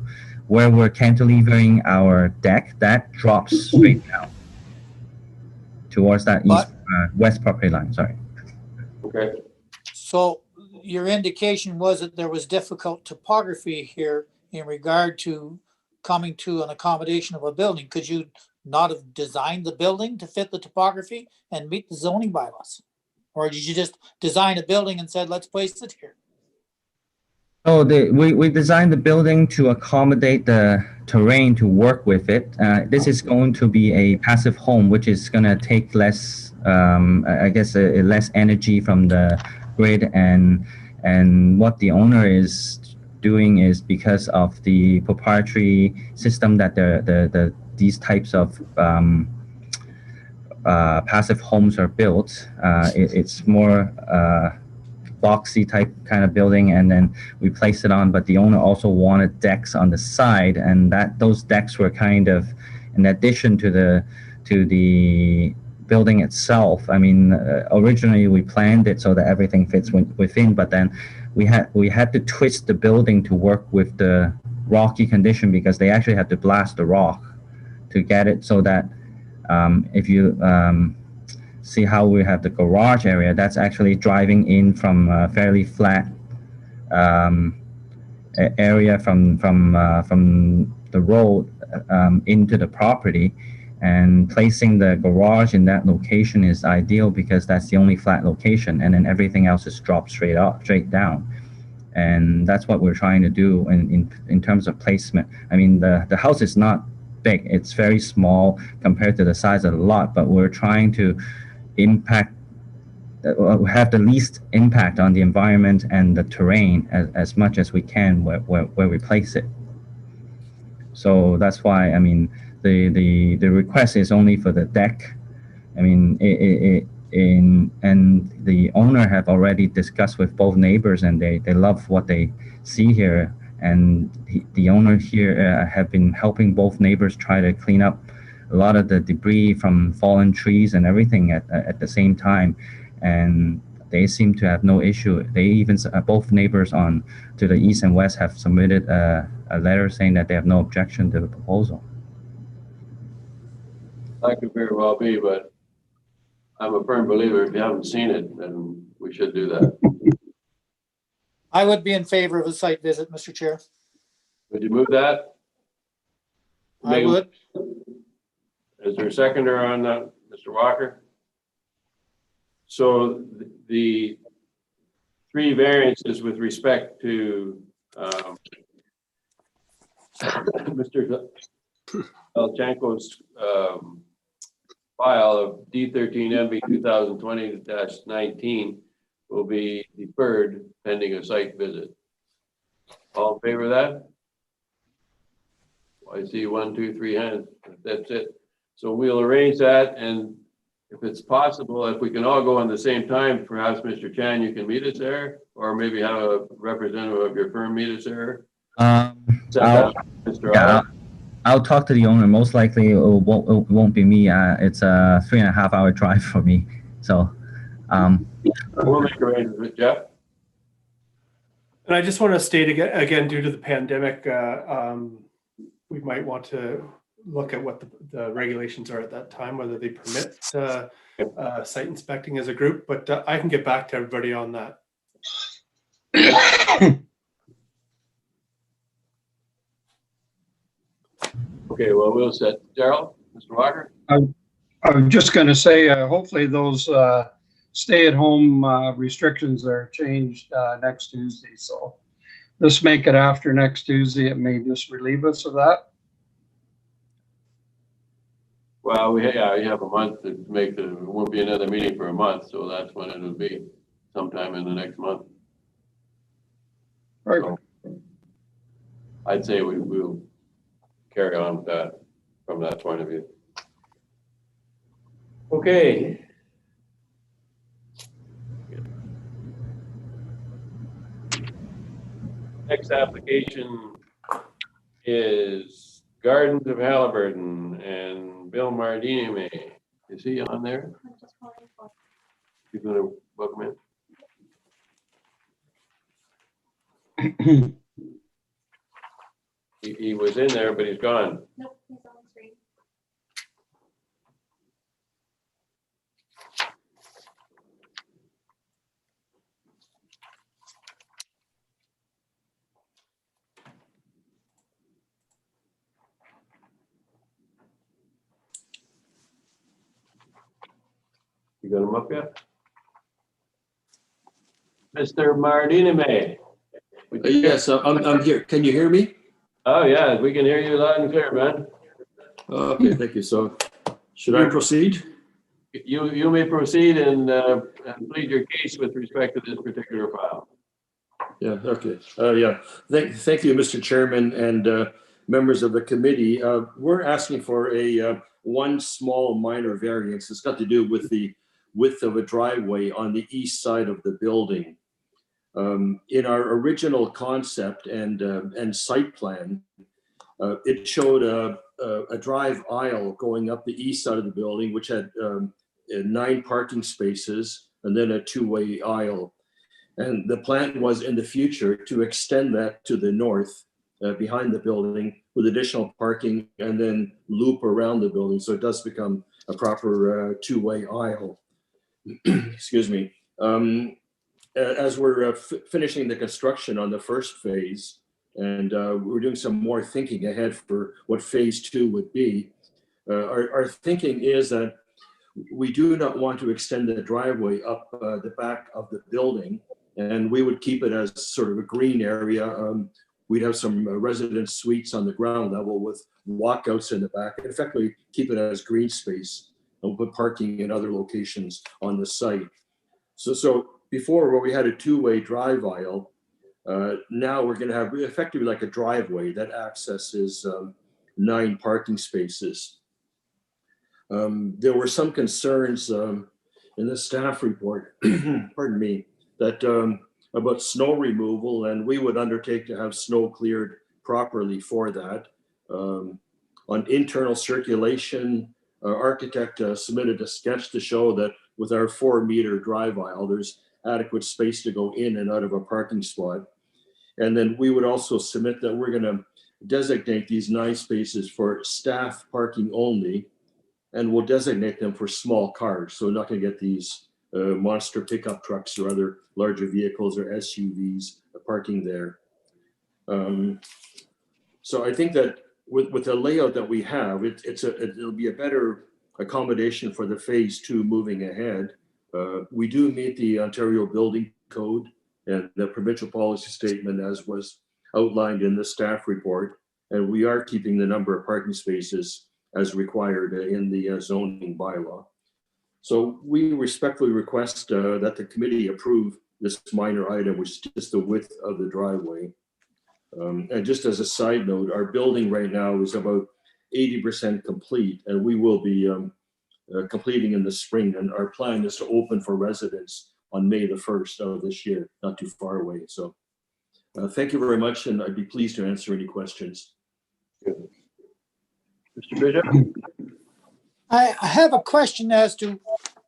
Where we're cantilevering our deck, that drops straight down towards that west property line. Sorry. Okay. So your indication was that there was difficult topography here in regard to coming to an accommodation of a building. Could you not have designed the building to fit the topography and meet the zoning bylaws? Or did you just design a building and said, let's place it here? Oh, we designed the building to accommodate the terrain to work with it. This is going to be a passive home, which is going to take less, I guess, less energy from the grid. And what the owner is doing is because of the proprietary system that these types of passive homes are built. It's more boxy type kind of building, and then we placed it on, but the owner also wanted decks on the side, and those decks were kind of in addition to the building itself. I mean, originally we planned it so that everything fits within, but then we had to twist the building to work with the rocky condition, because they actually had to blast the rock to get it so that if you see how we have the garage area, that's actually driving in from a fairly flat area from the road into the property, and placing the garage in that location is ideal because that's the only flat location, and then everything else is dropped straight down. And that's what we're trying to do in terms of placement. I mean, the house is not big, it's very small compared to the size of the lot, but we're trying to have the least impact on the environment and the terrain as much as we can where we place it. So that's why, I mean, the request is only for the deck. I mean, and the owner have already discussed with both neighbors, and they love what they see here. And the owner here have been helping both neighbors try to clean up a lot of the debris from fallen trees and everything at the same time, and they seem to have no issue. They even both neighbors to the east and west have submitted a letter saying that they have no objection to the proposal. That could very well be, but I'm a firm believer if you haven't seen it, then we should do that. I would be in favor of a site visit, Mr. Chair. Would you move that? I would. Is there a seconder on that, Mr. Walker? So the three variances with respect to Mr. Elchenko's file of D13MB 2020-19 will be deferred pending a site visit. All in favor of that? I see 1, 2, 3 hands. That's it. So we'll arrange that, and if it's possible, if we can all go on the same time, perhaps Mr. Chan, you can meet us there, or maybe have a representative of your firm meet us there. I'll talk to the owner. Most likely it won't be me. It's a 3.5 hour drive for me. So we'll make arrangements with Jeff. And I just want to state again, due to the pandemic, we might want to look at what the regulations are at that time, whether they permit site inspecting as a group, but I can get back to everybody on that. Okay, well, we'll set. Daryl, Mr. Walker? I'm just going to say, hopefully those stay-at-home restrictions are changed next Tuesday. So let's make it after next Tuesday. It may just relieve us of that. Well, you have a month to make it won't be another meeting for a month, so that's when it'll be, sometime in the next month. Right. So, I'd say we'll carry on with that from that point of view. Okay. Next application is Gardens of Halliburton and Bill Mardini. Is he on there? You're gonna welcome him? He was in there, but he's gone. Nope, he's on the screen. You got him up yet? Mr. Mardini. Yes, I'm here. Can you hear me? Oh, yeah, we can hear you loud and clear, man. Okay, thank you. So should I proceed? You may proceed and plead your case with respect to this particular file. Yeah, okay. Yeah, thank you, Mr. Chairman and members of the committee. We're asking for a one small minor variance. It's got to do with the width of a driveway on the east side of the building. In our original concept and site plan, it showed a drive aisle going up the east side of the building, which had 9 parking spaces and then a two-way aisle. And the plan was in the future to extend that to the north behind the building with additional parking and then loop around the building. So it does become a proper two-way aisle. Excuse me. As we're finishing the construction on the first phase, and we're doing some more thinking ahead for what phase 2 would be, our thinking is that we do not want to extend the driveway up the back of the building, and we would keep it as sort of a green area. We'd have some resident suites on the ground level with walkouts in the back, and effectively keep it as green space, and we'll put parking in other locations on the site. So before, where we had a two-way drive aisle, now we're going to have effectively like a driveway that accesses 9 parking spaces. There were some concerns in the staff report, pardon me, that about snow removal, and we would undertake to have snow cleared properly for that. On internal circulation, our architect submitted a sketch to show that with our 4-meter drive aisle, there's adequate space to go in and out of a parking spot. And then we would also submit that we're going to designate these 9 spaces for staff parking only, and we'll designate them for small cars. So we're not going to get these monster pickup trucks or other larger vehicles or SUVs parking there. So I think that with the layout that we have, it'll be a better accommodation for the phase 2 moving ahead. We do meet the Ontario Building Code and the provincial policy statement as was outlined in the staff report. And we are keeping the number of parking spaces as required in the zoning bylaw. So we respectfully request that the committee approve this minor item, which is just the width of the driveway. And just as a side note, our building right now is about 80% complete, and we will be completing in the spring. And our plan is to open for residents on May the 1st of this year, not too far away. So thank you very much, and I'd be pleased to answer any questions. Mr. Bishop? I have a question as to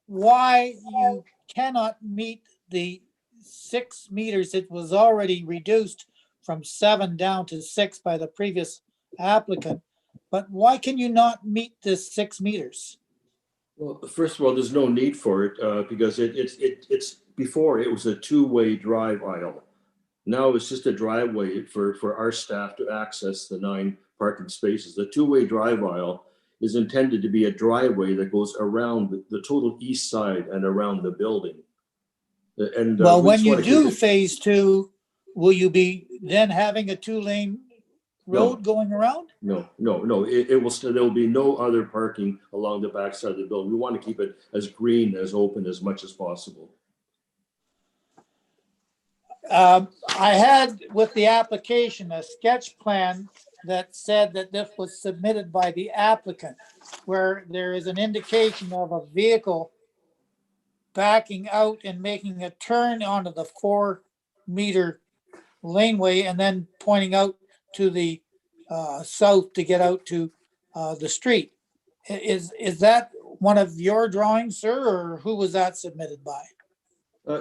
why you cannot meet the 6 meters. It was already reduced from 7 down to 6 by the previous applicant. But why can you not meet this 6 meters? Well, first of all, there's no need for it because it's before it was a two-way drive aisle. Now it's just a driveway for our staff to access the 9 parking spaces. The two-way drive aisle is intended to be a driveway that goes around the total east side and around the building. And well, when you do phase 2, will you be then having a 2-lane road going around? No, it will still, there will be no other parking along the backside of the building. We want to keep it as green, as open as much as possible. I had with the application a sketch plan that said that this was submitted by the applicant, where there is an indication of a vehicle backing out and making a turn onto the 4-meter laneway and then pointing out to the south to get out to the street. Is that one of your drawings, sir, or who was that submitted by?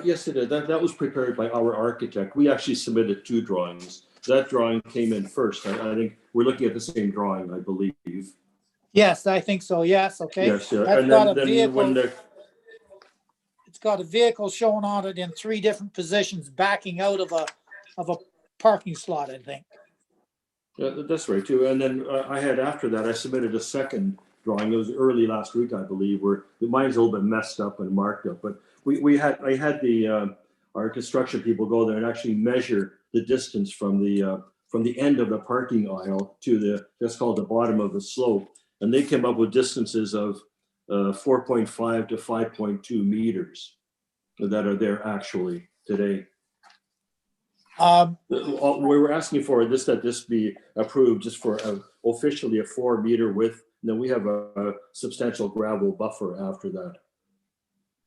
Yes, it is. That was prepared by our architect. We actually submitted 2 drawings. That drawing came in first. I think we're looking at the same drawing, I believe. Yes, I think so. Yes, okay. Yes, yeah. That's And got a then vehicle. when the, It's got a vehicle shown on it in 3 different positions, backing out of a parking slot, I think. that's right too. And then I had, after that, I submitted a second drawing. It was early last week, I believe, where mine's a little bit messed up and marked up. But I had our construction people go there and actually measure the distance from the end of the parking aisle to that's called the bottom of the slope. And they came up with distances of 4.5 to 5.2 meters that are there actually today. We were asking for that this be approved just for officially a 4-meter width. And then we have a substantial gravel buffer after that.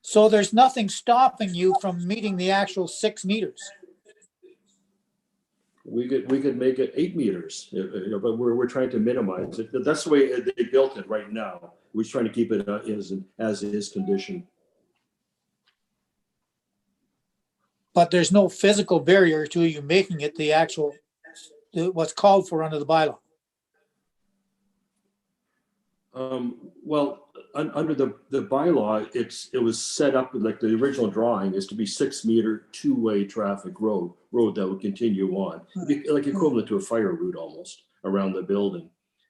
So there's nothing stopping you from meeting the actual 6 meters. We could make it 8 meters, but we're trying to minimize it. That's the way they built it right now. We're trying to keep it as is condition. But there's no physical barrier to you making it the actual, what's called for under the bylaw. Well, under the bylaw, it was set up like the original drawing is to be 6-meter 2-way traffic road that would continue on, like equivalent to a fire route almost around the building.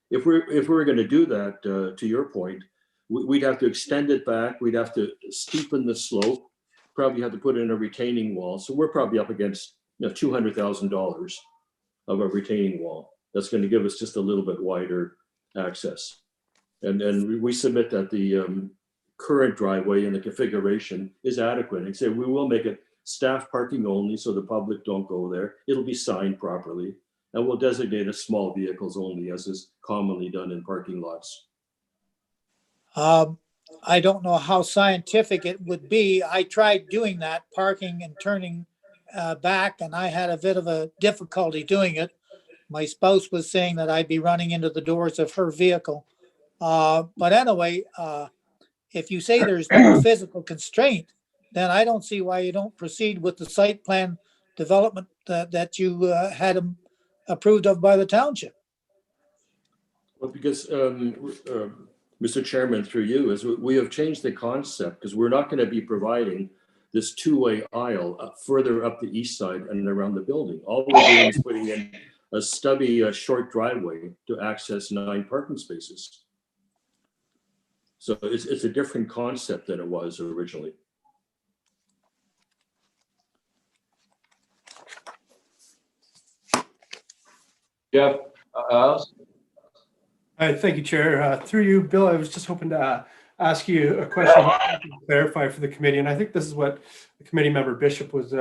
If we're going to do that, to your point, we'd have to extend it back. We'd have to steepen the slope. Probably have to put in a retaining wall. So we're probably up against $200,000 of a retaining wall. That's going to give us just a little bit wider access. And we submit that the current driveway and the configuration is adequate. And say we will make it staff parking only, so the public don't go there. It'll be signed properly, and we'll designate as small vehicles only, as is commonly done in parking lots. I don't know how scientific it would be. I tried doing that, parking and turning back, and I had a bit of a difficulty doing it. My spouse was saying that I'd be running into the doors of her vehicle. But anyway, if you say there's no physical constraint, then I don't see why you don't proceed with the site plan development that you had approved of by the township. Well, because Mr. Chairman, through you, is we have changed the concept because we're not going to be providing this 2-way aisle further up the east side and around the building. All we're doing is putting in a stubby, short driveway to access 9 parking spaces. So it's a different concept than it was originally. Jeff, Thank you, Chair. Through you, Bill, I was just hoping to ask you a question to clarify for the committee. And I think this is what the committee member Bishop was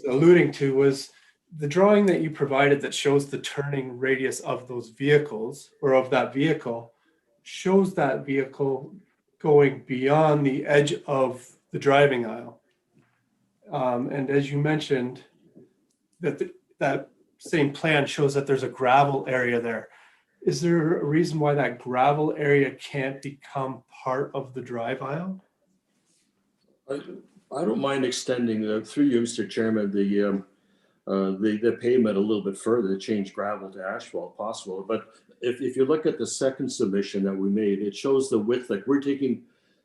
alluding to, was the drawing that you provided that shows the turning radius of those vehicles, or of that vehicle, shows that vehicle going beyond the edge of the driving aisle. And as you mentioned, that same plan shows that there's a gravel area there. Is there a reason why that gravel area can't become part of the drive aisle? I don't mind extending through you, Mr. Chairman, the pavement a little bit further to change gravel to asphalt possible. But if you look at the second submission that we made, it shows the width. Like we're taking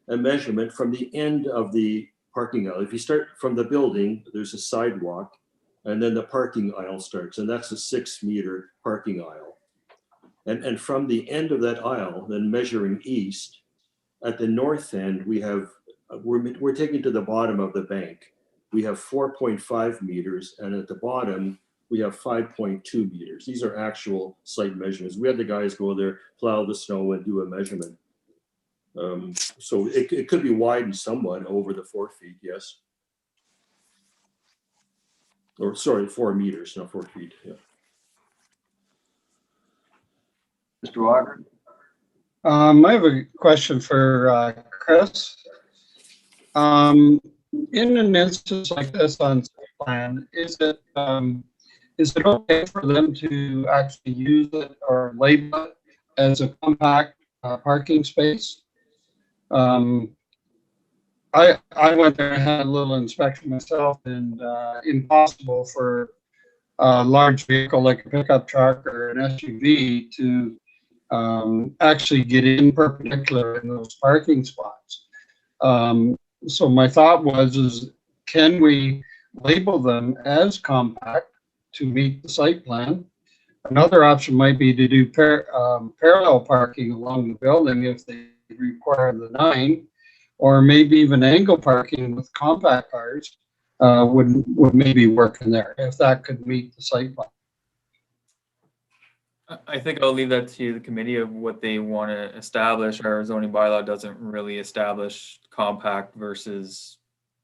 a measurement from the end of the parking aisle. If you start from the building, there's a sidewalk, and then the parking aisle starts, and that's a 6-meter parking aisle. And from the end of that aisle, then measuring east, at the north end, we're taking to the bottom of the bank. We have 4.5 meters, and at the bottom, we have 5.2 meters. These are actual site measurements. We had the guys go there, plow the snow and do a measurement. So it could be widened somewhat over the 4 feet, yes. Or sorry, 4 meters, not 4 feet, yeah. Mr. Walker? I have a question for Chris. In an instance like this on site plan, is it okay for them to actually use it or label it as a compact parking space? I went there and had a little inspection myself, and impossible for a large vehicle like a pickup truck or an SUV to actually get in perpendicular in those parking spots. So my thought was, can we label them as compact to meet the site plan? Another option might be to do parallel parking along the building if they require the 9, or maybe even angle parking with compact cars would maybe work in there if that could meet the site plan. I think I'll leave that to the committee of what they want to establish. Our zoning bylaw doesn't really establish compact versus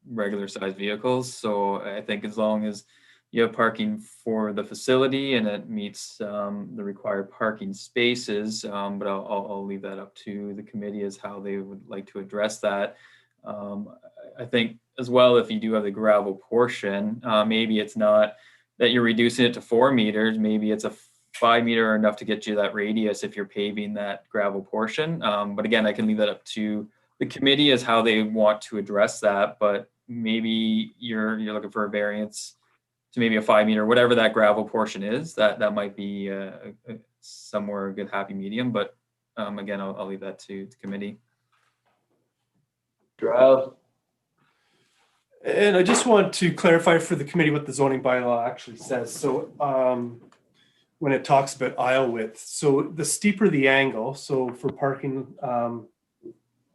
regular sized vehicles. So I think as long as you have parking for the facility and it meets the required parking spaces, but I'll leave that up to the committee as how they would like to address that. I think as well, if you do have the gravel portion, maybe it's not that you're reducing it to 4 meters, maybe it's a 5 meter or enough to get you that radius if you're paving that gravel portion. But again, I can leave that up to the committee as how they want to address that. But maybe you're looking for a variance to maybe a 5 meter, whatever that gravel portion is. That might be somewhere a good happy medium. But again, I'll leave that to the committee. Giles? And I just want to clarify for the committee what the zoning bylaw actually says. So when it talks about aisle width, so the steeper the angle, so for parking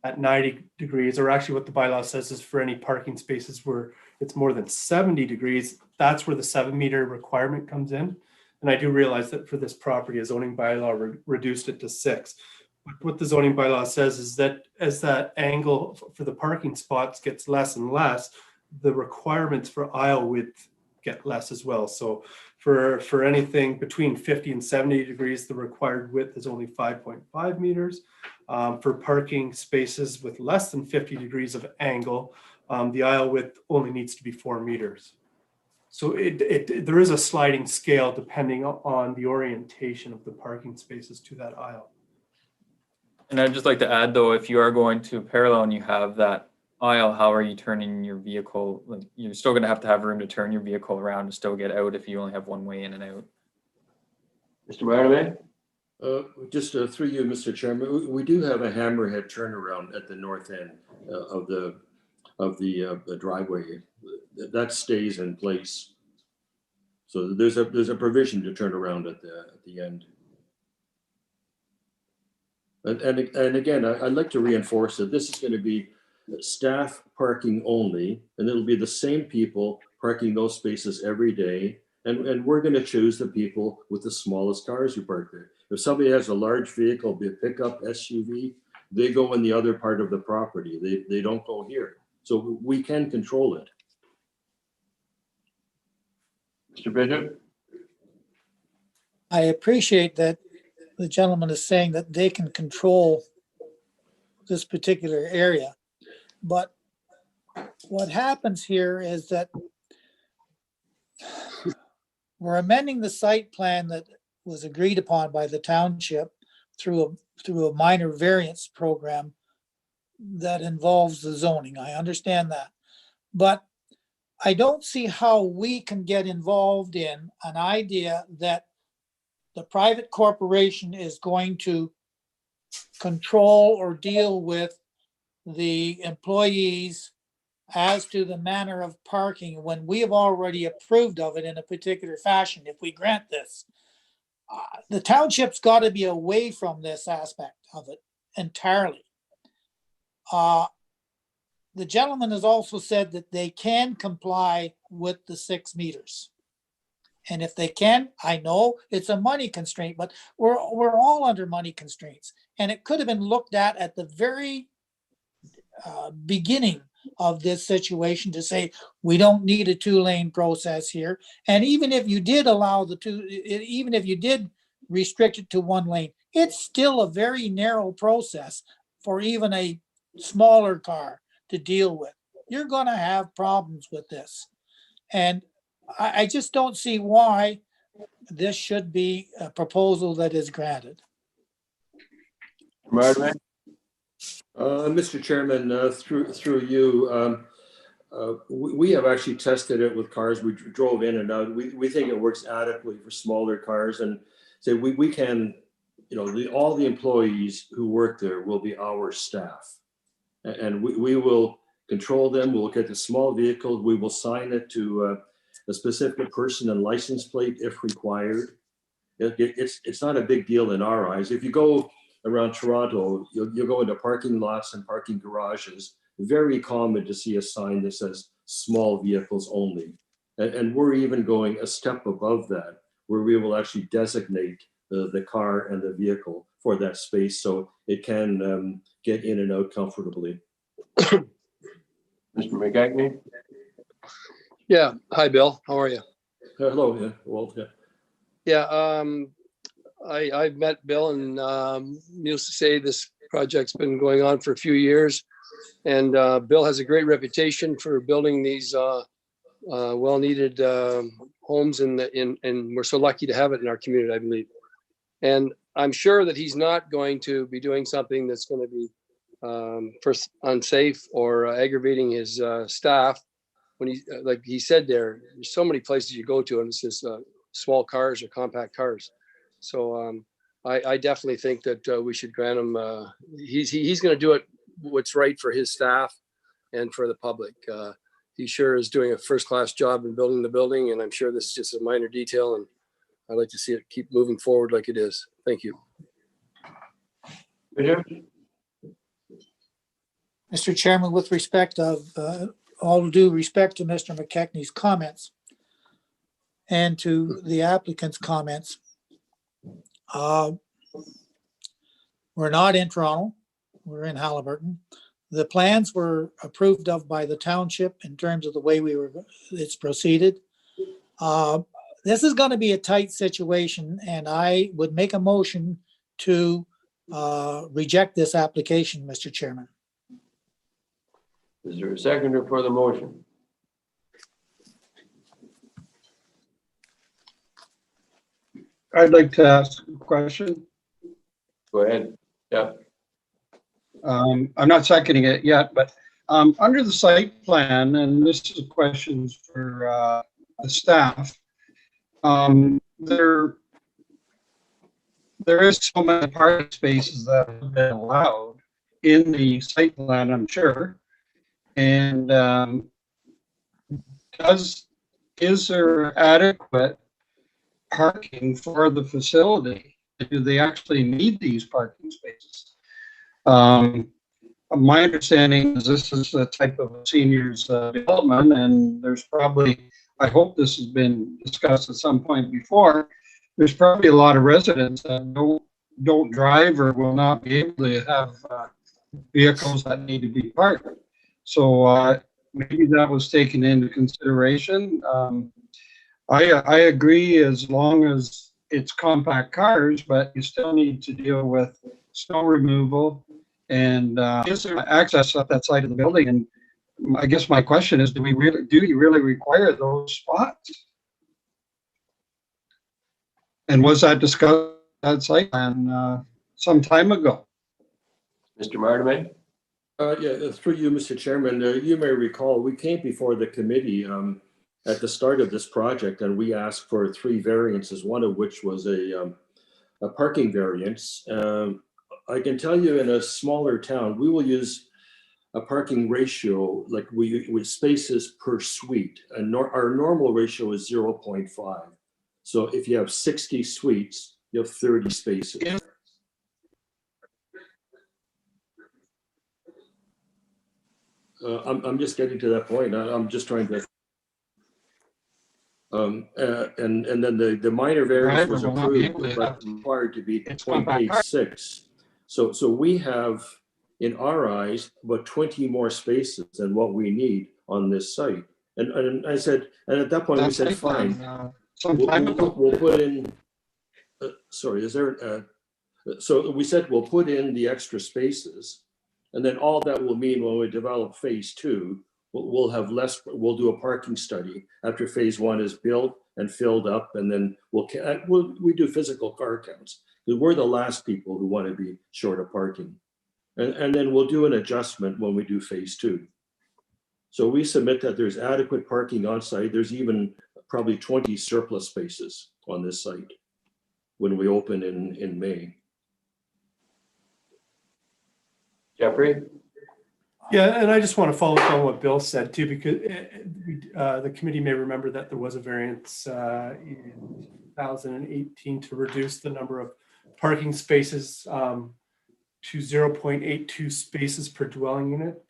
at 90 degrees, or actually what the bylaw says is for any parking spaces where it's more than 70 degrees, that's where the 7 meter requirement comes in. And I do realize that for this property, a zoning bylaw reduced it to 6. But what the zoning bylaw says is that as that angle for the parking spots gets less and less, the requirements for aisle width get less as well. So for anything between 50 and 70 degrees, the required width is only 5.5 meters. For parking spaces with less than 50 degrees of angle, the aisle width only needs to be 4 meters. So there is a sliding scale depending on the orientation of the parking spaces to that aisle. And I'd just like to add though, if you are going to parallel and you have that aisle, how are you turning your vehicle? Like, you're still going to have room to turn your vehicle around and still get out if you only have one way in and out. Mr. Barnabé? Just through you, Mr. Chairman, we do have a hammerhead turnaround at the north end of the driveway. That stays in place. So there's a provision to turn around at the end. And again, I'd like to reinforce that this is going to be staff parking only, and it'll be the same people parking those spaces every day. And we're going to choose the people with the smallest cars who park there. If somebody has a large vehicle, be a pickup, SUV, they go in the other part of the property. They don't go here. So we can control it. Mr. Bishop? I appreciate that the gentleman is saying that they can control this particular area. But what happens here is that we're amending the site plan that was agreed upon by the township through a minor variance program that involves the zoning. I understand that. But I don't see how we can get involved in an idea that the private corporation is going to control or deal with the employees as to the manner of parking when we have already approved of it in a particular fashion. If we grant this, the township's got to be away from this aspect of it entirely. The gentleman has also said that they can comply with the 6 meters. And if they can, I know it's a money constraint, but we're all under money constraints. And it could have been looked at the very beginning of this situation to say, we don't need a 2-lane process here. And even if you did allow even if you did restrict it to 1 lane, it's still a very narrow process for even a smaller car to deal with. You're going to have problems with this. And I just don't see why this should be a proposal that is granted. Martin, Mr. Chairman, through you, we have actually tested it with cars. We drove in and out. We think it works adequately for smaller cars, and so we can, all the employees who work there will be our staff, and we will control them. We'll look at the small vehicles. We will sign it to a specific person and license plate if required. It's not a big deal in our eyes. If you go around Toronto, you'll go into parking lots and parking garages. Very common to see a sign that says small vehicles only. And we're even going a step above that, where we will actually designate the car and the vehicle for that space so it can get in and out comfortably. Mr. McKechnie? Yeah. Hi, Bill. How are you? Hello, yeah, Walt. Yeah. Yeah. I've met Bill, and needless to say, this project's been going on for a few years. And Bill has a great reputation for building these well-needed homes, and we're so lucky to have it in our community, I believe. And I'm sure that he's not going to be doing something that's going to be first unsafe or aggravating his staff. When he, like he said, there's so many places you go to, and it's just small cars or compact cars. So I definitely think that we should grant him. He's going to do it what's right for his staff and for the public. He sure is doing a first-class job in building the building, and I'm sure this is just a minor detail, and I'd like to see it keep moving forward like it is. Thank you. Bishop? Mr. Chairman, with respect of all due respect to Mr. McKechnie's comments and to the applicant's comments, we're not in Toronto, we're in Halliburton. The plans were approved of by the township in terms of the way it's proceeded. This is going to be a tight situation, and I would make a motion to reject this application, Mr. Chairman. Is there a seconder for the motion? I'd like to ask a question. Go ahead. Yeah. I'm not seconding it yet, but under the site plan, and this is questions for the staff, there is so many parking spaces that have been allowed in the site plan, I'm sure. And is there adequate parking for the facility? Do they actually need these parking spaces? My understanding is this is a type of seniors development, and there's probably, I hope this has been discussed at some point before, there's probably a lot of residents that don't drive or will not be able to have vehicles that need to be parked. So maybe that was taken into consideration. I agree as long as it's compact cars, but you still need to deal with snow removal and is there access up that side of the building? And I guess my question is, do you really require those spots? And was that discussed at site plan some time ago? Mr. Martin? Yeah, through you, Mr. Chairman, you may recall we came before the committee at the start of this project, and we asked for 3 variances, one of which was a parking variance. I can tell you in a smaller town, we will use a parking ratio like with spaces per suite, and our normal ratio is 0.5. So if you have 60 suites, you have 30 spaces. I'm just getting to that point. I'm just trying to. And then the minor variance was Driver will not be approved, able to but have required to be its compact car. 0.86. So we have, in our eyes, about 20 more spaces than what we need on this site. And I said, and at that point, we That's said, like, fine, some time ago. we'll put in, sorry, is there, so we said, we'll put in the extra spaces. And then all that will mean when we develop phase two, we'll have less, we'll do a parking study after phase one is built and filled up. And then we do physical car counts, because we're the last people who want to be short of parking. And then we'll do an adjustment when we do phase two. So we submit that there's adequate parking on site. There's even probably 20 surplus spaces on this site when we open in May. Jeffrey? Yeah, and I just want to follow up on what Bill said too, because the committee may remember that there was a variance in 2018 to reduce the number of parking spaces to 0.82 spaces per dwelling unit,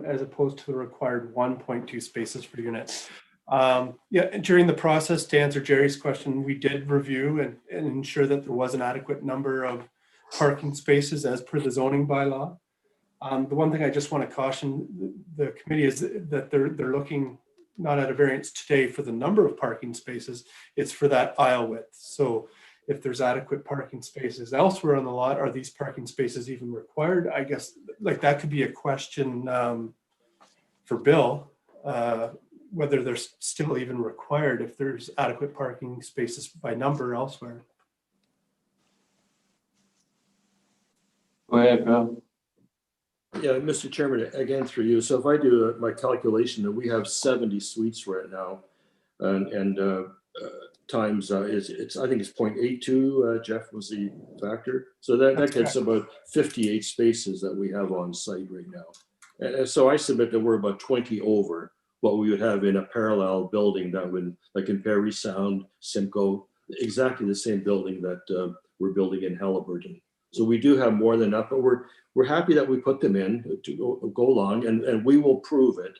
as opposed to the required 1.2 spaces per unit. Yeah, during the process, to answer Jerry's question, we did review and ensure that there was an adequate number of parking spaces as per the zoning bylaw. The one thing I just want to caution the committee is that they're looking not at a variance today for the number of parking spaces, it's for that aisle width. So if there's adequate parking spaces elsewhere on the lot, are these parking spaces even required? I guess like that could be a question for Bill, whether they're still even required if there's adequate parking spaces by number elsewhere. Go ahead, Bill. Yeah, Mr. Chairman, again through you. So if I do my calculation that we have 70 suites right now, and times it's I think it's 0.82. Jeff was the factor, so that gets about 58 spaces that we have on site right now. And so I submit that we're about 20 over what we would have in a parallel building that would, like in Perry Sound, Simcoe, exactly the same building that we're building in Halliburton. So we do have more than enough, but we're happy that we put them in to go along, and we will prove it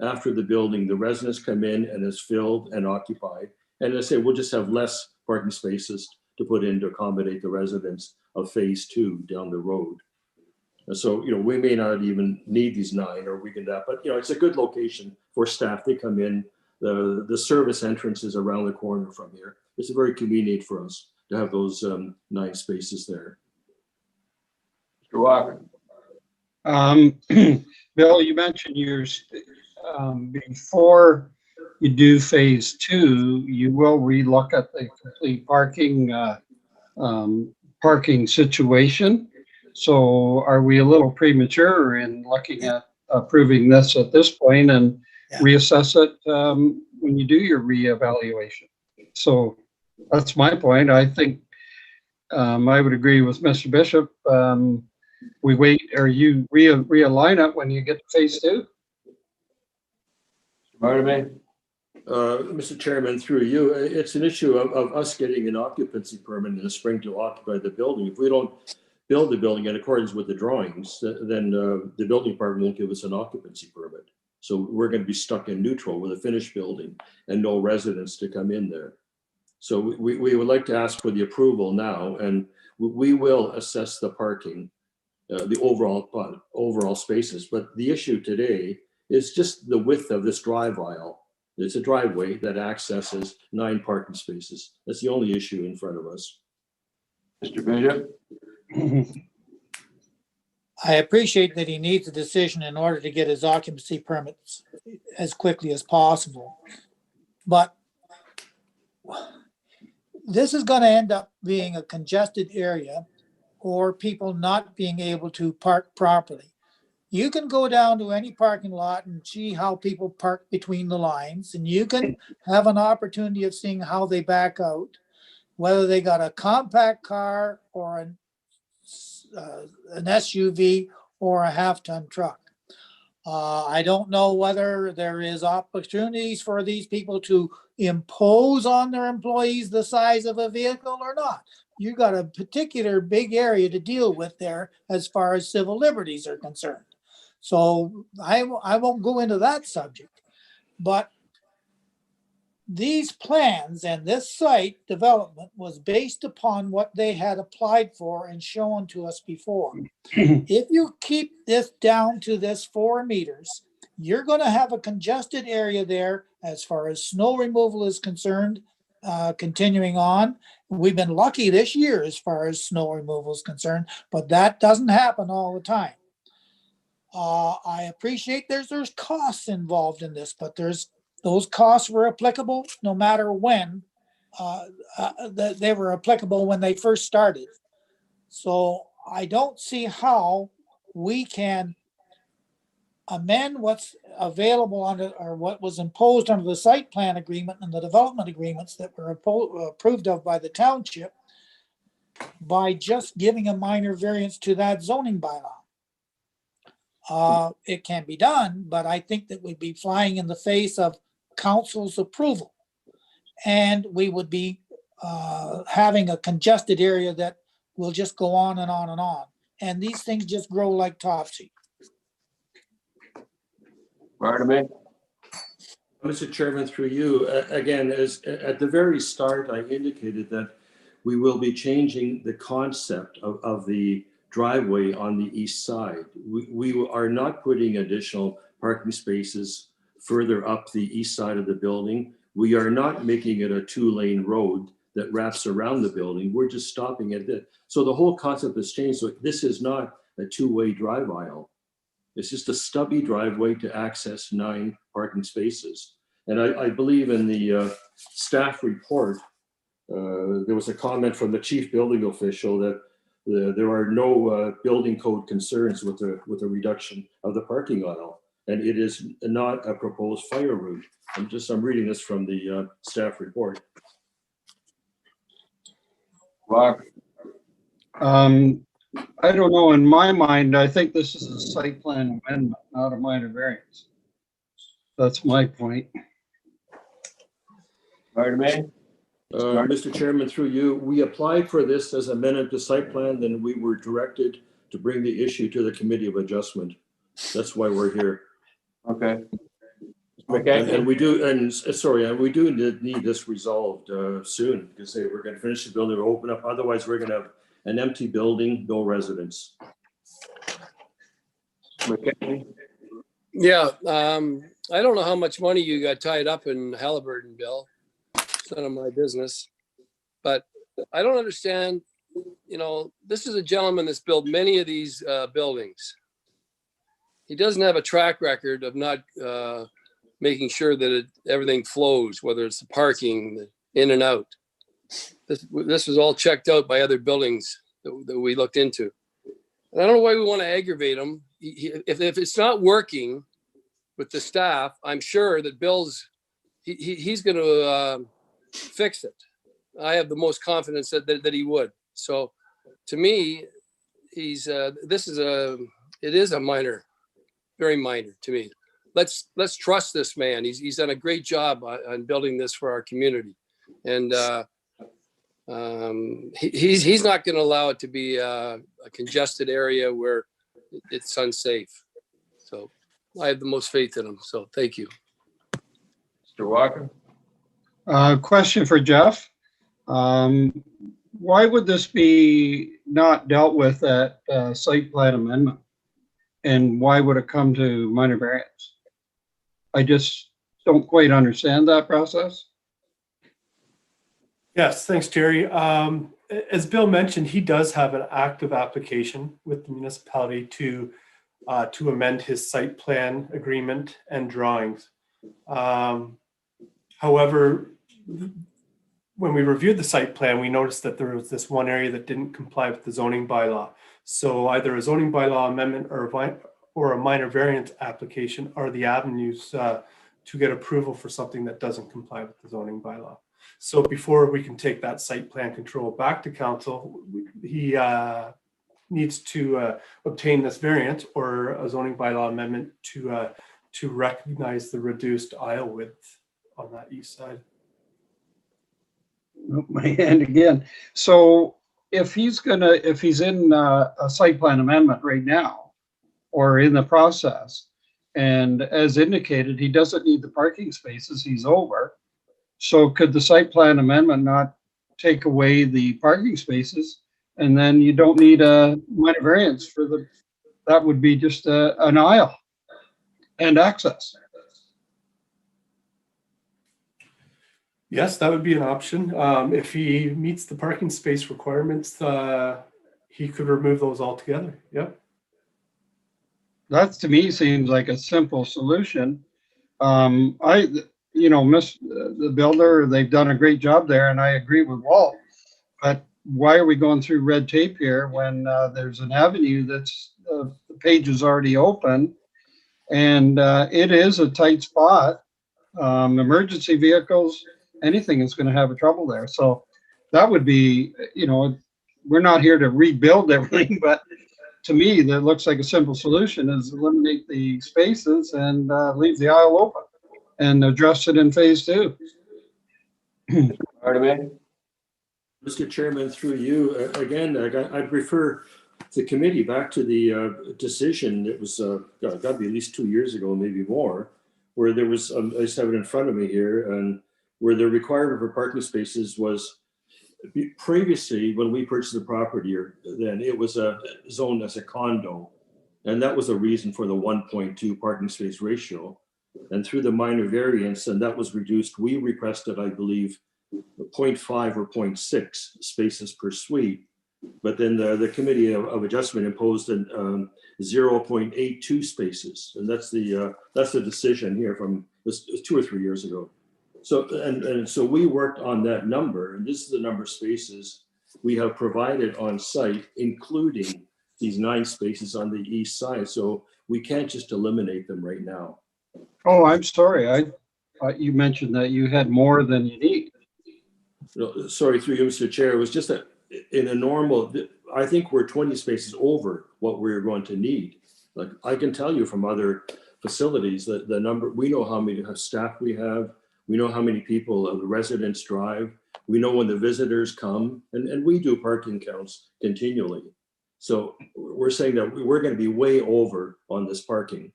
after the building, the residents come in and is filled and occupied. And I say, we'll just have less parking spaces to put in to accommodate the residents of phase two down the road. And so, we may not even need these 9 or we can that, but it's a good location for staff. They come in, the service entrance is around the corner from here. It's very convenient for us to have those 9 spaces there. Mr. Walker? Bill, you mentioned yours, before you do phase two, you will relook at the complete parking situation. So are we a little premature in looking at approving this at this point and reassess it when you do your reevaluation? So that's my point. I think I would agree with Mr. Bishop. We wait, or you realign it when you get to phase two? Barnaby? Mr. Chairman, through you, it's an issue of us getting an occupancy permit in the spring to occupy the building. If we don't build the building in accordance with the drawings, then the building department won't give us an occupancy permit. So we're going to be stuck in neutral with a finished building and no residents to come in there. So we would like to ask for the approval now, and we will assess the parking, the overall spaces. But the issue today is just the width of this drive aisle. It's a driveway that accesses 9 parking spaces. That's the only issue in front of us. Mr. Bishop? I appreciate that he needs a decision in order to get his occupancy permits as quickly as possible. But this is going to end up being a congested area or people not being able to park properly. You can go down to any parking lot and see how people park between the lines, and you can have an opportunity of seeing how they back out, whether they got a compact car or an SUV or a half-ton truck. I don't know whether there is opportunities for these people to impose on their employees the size of a vehicle or not. You got a particular big area to deal with there as far as civil liberties are concerned. So I won't go into that subject, but these plans and this site development was based upon what they had applied for and shown to us before. If you keep this down to this 4 meters, you're going to have a congested area there as far as snow removal is concerned. Continuing on, we've been lucky this year as far as snow removal is concerned, but that doesn't happen all the time. I appreciate there's costs involved in this, but those costs were applicable no matter when. They were applicable when they first started. So I don't see how we can amend what's available under, or what was imposed under the site plan agreement and the development agreements that were approved of by the township by just giving a minor variance to that zoning bylaw. It can be done, but I think that we'd be flying in the face of council's approval. And we would be having a congested area that will just go on and on and on. And these things just grow like topsy. Barnaby? Mr. Chairman, through you, again, as at the very start, I indicated that we will be changing the concept of the driveway on the east side. We are not putting additional parking spaces further up the east side of the building. We are not making it a 2-lane road that wraps around the building. We're just stopping at it. So the whole concept has changed. So this is not a 2-way drive aisle. It's just a stubby driveway to access 9 parking spaces. And I believe in the staff report, there was a comment from the chief building official that there are no building code concerns with the reduction of the parking aisle. And it is not a proposed fire route. I'm reading this from the staff report. Walker? I don't know, in my mind, I think this is a site plan amendment, not a minor variance. That's my point. Barnaby? Mr. Chairman, through you, we applied for this as amendment to site plan, then we were directed to bring the issue to the Committee of Adjustment. That's why we're here. Okay. And we do, and sorry, and we do need this resolved soon, because we're going to finish the building, we'll open up. Otherwise, we're going to have an empty building, no residents. McKechnie? Yeah, I don't know how much money you got tied up in Halliburton, Bill. It's none of my business. But I don't understand, this is a gentleman that's built many of these buildings. He doesn't have a track record of not making sure that everything flows, whether it's the parking, the in and out. This was all checked out by other buildings that we looked into. And I don't know why we want to aggravate him. If it's not working with the staff, I'm sure that Bill's, he's going to fix it. I have the most confidence that he would. So to me, it is a minor, very minor to me. Let's trust this man. He's done a great job on building this for our community. And he's not going to allow it to be a congested area where it's unsafe. So I have the most faith in him. So thank you. Mr. Walker? Question for Jeff. Why would this be not dealt with at site plan amendment? And why would it come to minor variance? I just don't quite understand that process. Yes, thanks, Jerry. As Bill mentioned, he does have an active application with the municipality to amend his site plan agreement and drawings. However, when we reviewed the site plan, we noticed that there was this one area that didn't comply with the zoning bylaw. So either a zoning bylaw amendment or a minor variance application are the avenues to get approval for something that doesn't comply with the zoning bylaw. So before we can take that site plan control back to council, he needs to obtain this variance or a zoning bylaw amendment to recognize the reduced aisle width on that east side. My hand again. So if he's in a site plan amendment right now or in the process, and as indicated, he doesn't need the parking spaces, he's over. So could the site plan amendment not take away the parking spaces? And then you don't need a minor variance for that would be just an aisle and access. Yes, that would be an option. If he meets the parking space requirements, he could remove those altogether. Yep. That to me seems like a simple solution. Miss the builder, they've done a great job there, and I agree with Walt. But why are we going through red tape here when there's an avenue that's the page is already open, and it is a tight spot. Emergency vehicles, anything is going to have a trouble there. So that would be, we're not here to rebuild everything, but to me, that looks like a simple solution is eliminate the spaces and leave the aisle open and address it in phase 2. Artime? Mr. Chairman, through you, again, I'd refer the committee back to the decision. It was got to be at least 2 years ago, maybe more, where there was, I just have it in front of me here, and where the requirement for parking spaces was previously, when we purchased the property, then it was zoned as a condo. And that was a reason for the 1.2 parking space ratio. And through the minor variance, and that was reduced, we requested, I believe, 0.5 or 0.6 spaces per suite. But then the Committee of Adjustment imposed 0.82 spaces. And that's the decision here from this 2 or 3 years ago. So, and so we worked on that number, and this is the number of spaces we have provided on site, including these 9 spaces on the east side. So we can't just eliminate them right now. Oh, I'm sorry. I thought you mentioned that you had more than you need. No, sorry, through you, Mr. Chair, it was just that in a normal, I think we're 20 spaces over what we're going to need. Like I can tell you from other facilities that the number, we know how many staff we have. We know how many people the residents drive. We know when the visitors come, and we do parking counts continually. So we're saying that we're going to be way over on this parking.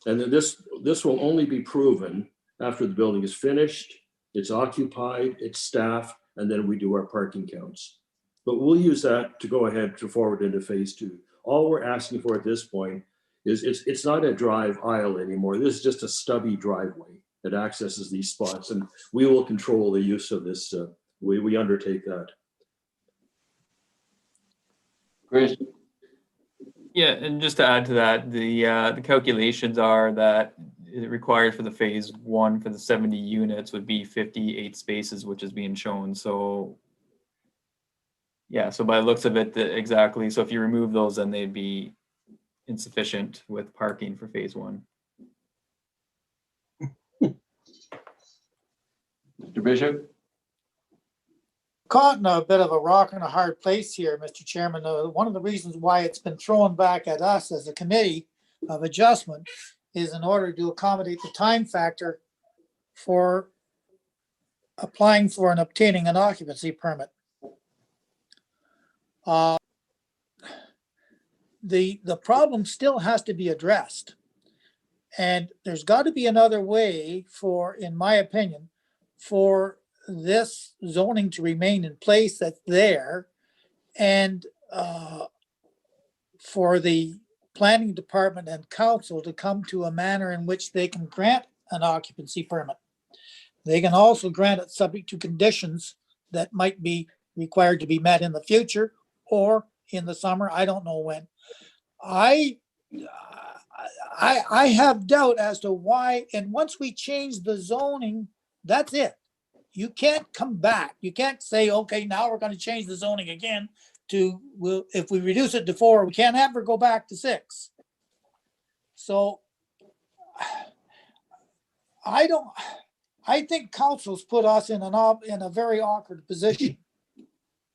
And then this will only be proven after the building is finished, it's occupied, it's staffed, and then we do our parking counts. But we'll use that to go ahead to forward into phase 2. All we're asking for at this point is it's not a drive aisle anymore. This is just a stubby driveway that accesses these spots, and we will control the use of this. We undertake that. Chris? Yeah, and just to add to that, the calculations are that it required for the phase 1 for the 70 units would be 58 spaces, which is being shown. So yeah, so by the looks of it, exactly. So if you remove those, then they'd be insufficient with parking for phase 1. Mr. Bishop? Caught in a bit of a rock and a hard place here, Mr. Chairman. One of the reasons why it's been thrown back at us as a committee of adjustment is in order to accommodate the time factor for applying for and obtaining an occupancy permit. The problem still has to be addressed. And there's got to be another way for, in my opinion, for this zoning to remain in place that's there, and for the planning department and council to come to a manner in which they can grant an occupancy permit. They can also grant it subject to conditions that might be required to be met in the future or in the summer. I don't know when. I have doubt as to why, and once we change the zoning, that's it. You can't come back. You can't say, okay, now we're going to change the zoning again to, if we reduce it to 4, we can't ever go back to 6. So I think council's put us in a very awkward position.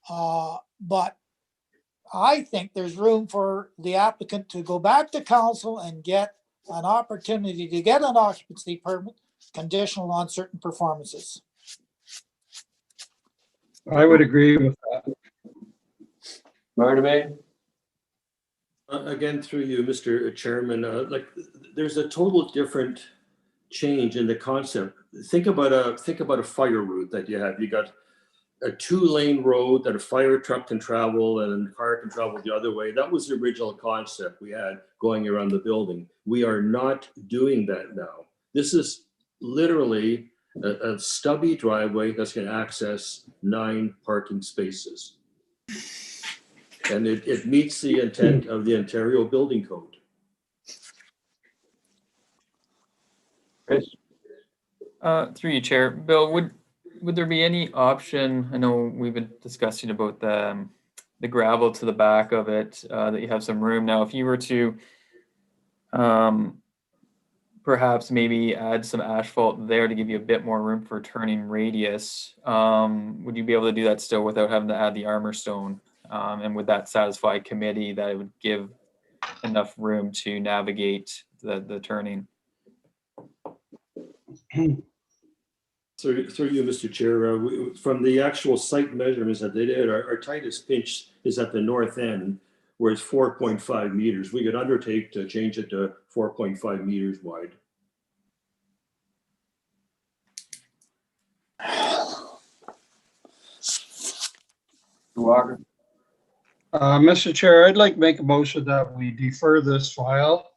But I think there's room for the applicant to go back to council and get an opportunity to get an occupancy permit conditional on certain performances. I would agree with that. Artime? Again, through you, Mr. Chairman, like there's a total different change in the concept think about a fire route that you have. You got a 2-lane road that a fire truck can travel and a car can travel the other way. That was the original concept we had going around the building. We are not doing that now. This is literally a stubby driveway that's going to access 9 parking spaces. And it meets the intent of the Ontario Building Code. Chris? Through you, Chair. Bill, would there be any option? I know we've been discussing about the gravel to the back of it, that you have some room now. If you were to perhaps maybe add some asphalt there to give you a bit more room for turning radius, would you be able to do that still without having to add the armor stone? And would that satisfy committee that it would give enough room to navigate the turning? Through you, Mr. Chair, from the actual site measurements that they did, our tightest pinch is at the north end, where it's 4.5 meters. We could undertake to change it to 4.5 meters wide. Walker? Mr. Chair, I'd like to make a motion that we defer this file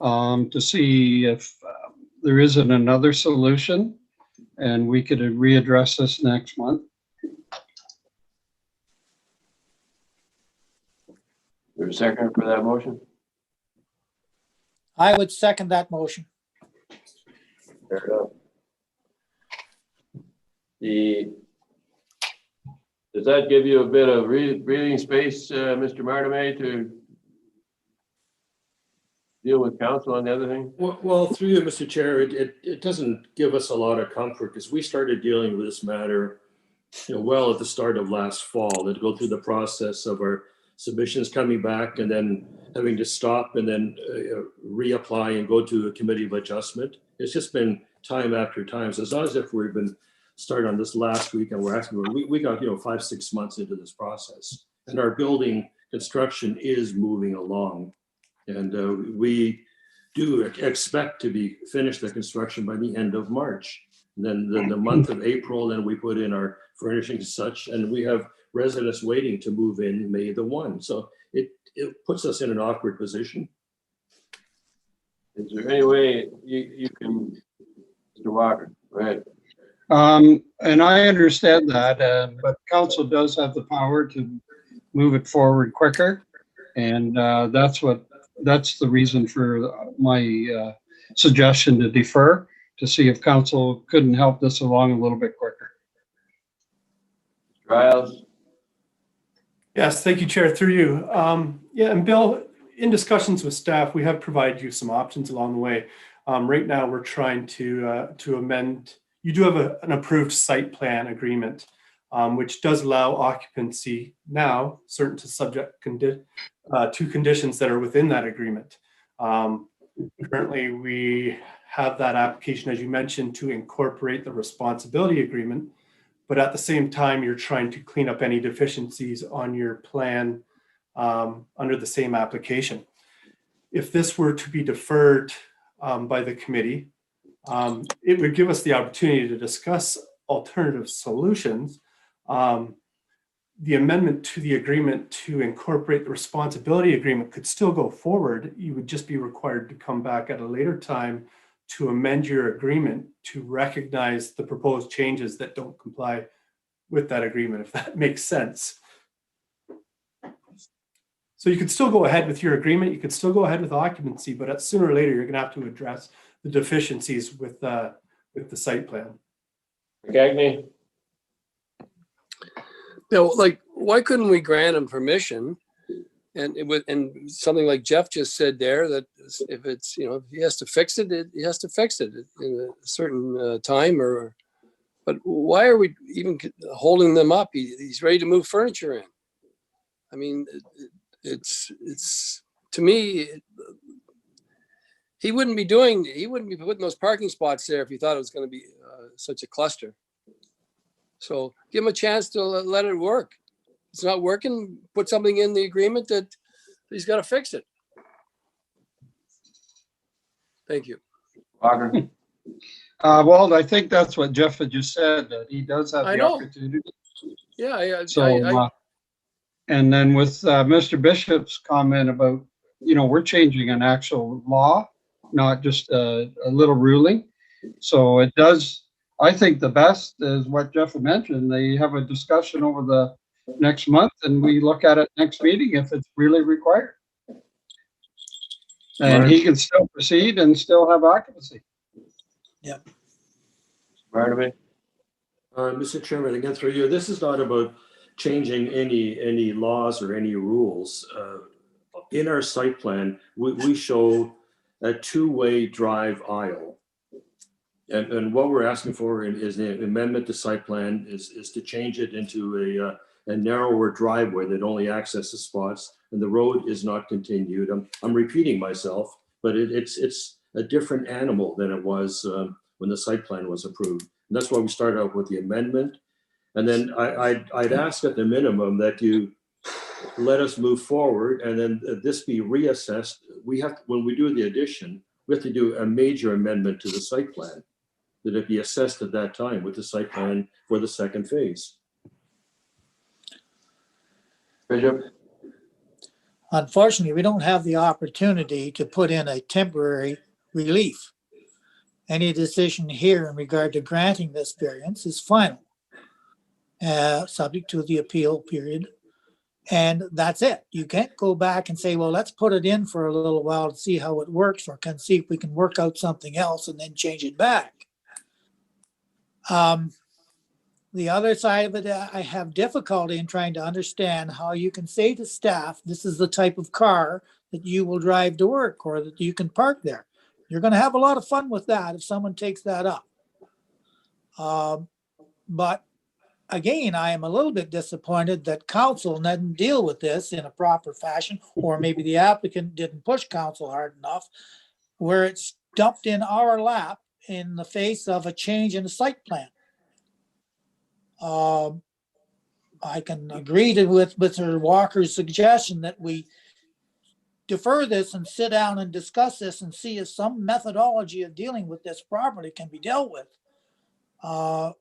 to see if there isn't another solution, and we could readdress this next month. There's a second for that motion? I would second that motion. Fair enough. Does that give you a bit of breathing space, Mr. Martinet, to deal with council on the other thing? Well, through you, Mr. Chair, it doesn't give us a lot of comfort because we started dealing with this matter, well at the start of last fall, and to go through the process of our submissions coming back and then having to stop and then reapply and go to a committee of adjustment. It's just been time after time. So it's not as if we've been started on this last week and we're asking, we got 5-6 months into this process, and our building construction is moving along. And we do expect to be finished the construction by the end of March. And then the month of April, then we put in our furnishings and such, and we have residents waiting to move in May the 1. So it puts us in an awkward position. Is there any way you can, Mr. Walker, go ahead. And I understand that, but council does have the power to move it forward quicker. And that's the reason for my suggestion to defer, to see if council couldn't help this along a little bit quicker. Giles? Yes, thank you, Chair, through you. Yeah, and Bill, in discussions with staff, we have provided you some options along the way. Right now, we're trying to amend. You do have an approved site plan agreement, which does allow occupancy now, certain to subject to conditions that are within that agreement. Currently, we have that application, as you mentioned, to incorporate the responsibility agreement, but at the same time, you're trying to clean up any deficiencies on your plan under the same application. If this were to be deferred by the committee, it would give us the opportunity to discuss alternative solutions. The amendment to the agreement to incorporate the responsibility agreement could still go forward. You would just be required to come back at a later time to amend your agreement to recognize the proposed changes that don't comply with that agreement, if that makes sense. So you could still go ahead with your agreement. You could still go ahead with occupancy, but sooner or later, you're going to have to address the deficiencies with the site plan. Cagney? Like, why couldn't we grant him permission? And something like Jeff just said there, that if it's, if he has to fix it, he has to fix it in a certain time but why are we even holding them up? He's ready to move furniture in. I mean, it's to me, he wouldn't be putting those parking spots there if he thought it was going to be such a cluster. So give him a chance to let it work. If it's not working, put something in the agreement that he's got to fix it. Thank you. Walker? Well, I think that's what Jeff had just said, that he does have I the know. opportunity. Yeah, So, I and then with Mr. Bishop's comment about, we're changing an actual law, not just a little ruling. So it does, I think the best is what Jeff had mentioned. They have a discussion over the next month and we look at it next meeting if it's really required. And he can still proceed and still have occupancy. Barnaby? Mr. Chairman, again through you, this is not about changing any laws or any rules. In our site plan, we show a two-way drive aisle. And what we're asking for is the amendment to site plan is to change it into a narrower driveway that only accesses spots and the road is not continued. I'm repeating myself, but it's a different animal than it was when the site plan was approved. And that's why we started out with the amendment. And then I'd ask at the minimum that you let us move forward and then this be reassessed. When we do the addition, we have to do a major amendment to the site plan, that it be assessed at that time with the site plan for the second phase. Bishop? Unfortunately, we don't have the opportunity to put in a temporary relief. Any decision here in regard to granting this variance is final, subject to the appeal period. And that's it. You can't go back and say, well, let's put it in for a little while to see how it works, or can see if we can work out something else and then change it back. The other side of it, I have difficulty in trying to understand how you can say to staff, this is the type of car that you will drive to work or that you can park there. You're going to have a lot of fun with that if someone takes that up. But again, I am a little bit disappointed that council didn't deal with this in a proper fashion, or maybe the applicant didn't push council hard enough, where it's dumped in our lap in the face of a change in the site plan. I can agree with Mr. Walker's suggestion that we defer this and sit down and discuss this and see if some methodology of dealing with this property can be dealt with. But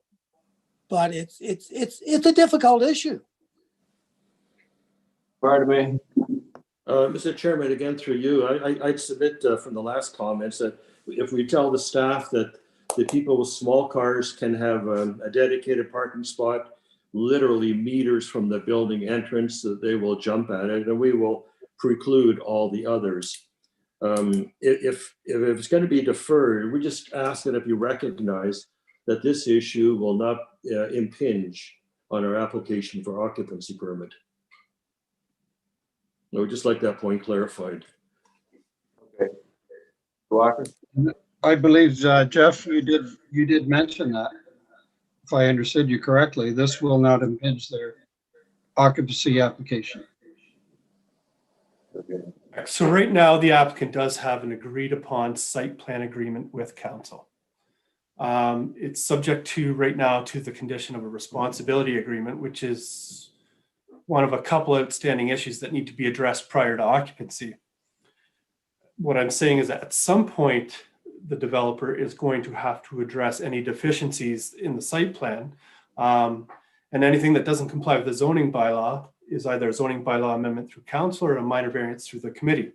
it's a difficult issue. Barnaby? Mr. Chairman, again through you, I'd submit from the last comments that if we tell the staff that the people with small cars can have a dedicated parking spot literally meters from the building entrance, that they will jump at it, and we will preclude all the others. If it's going to be deferred, we just ask that if you recognize that this issue will not impinge on our application for occupancy permit. I would just like that point clarified. Okay. Walker? I believe, Jeff, you did mention that. If I understood you correctly, this will not impinge their occupancy application. Okay. So right now, the applicant does have an agreed upon site plan agreement with council. It's subject to right now to the condition of a responsibility agreement, which is one of a couple of outstanding issues that need to be addressed prior to occupancy. What I'm saying is that at some point, the developer is going to have to address any deficiencies in the site plan. And anything that doesn't comply with the zoning bylaw is either a zoning bylaw amendment through council or a minor variance through the committee.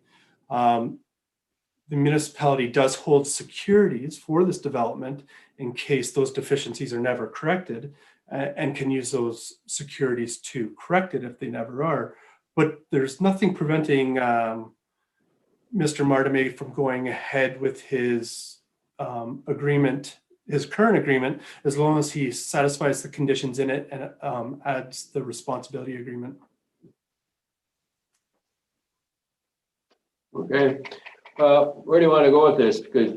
The municipality does hold securities for this development in case those deficiencies are never corrected, and can use those securities to correct it if they never are. But there's nothing preventing Mr. Martimet from going ahead with his agreement, his current agreement, as long as he satisfies the conditions in it and adds the responsibility agreement. Okay. Where do you want to go with this? Because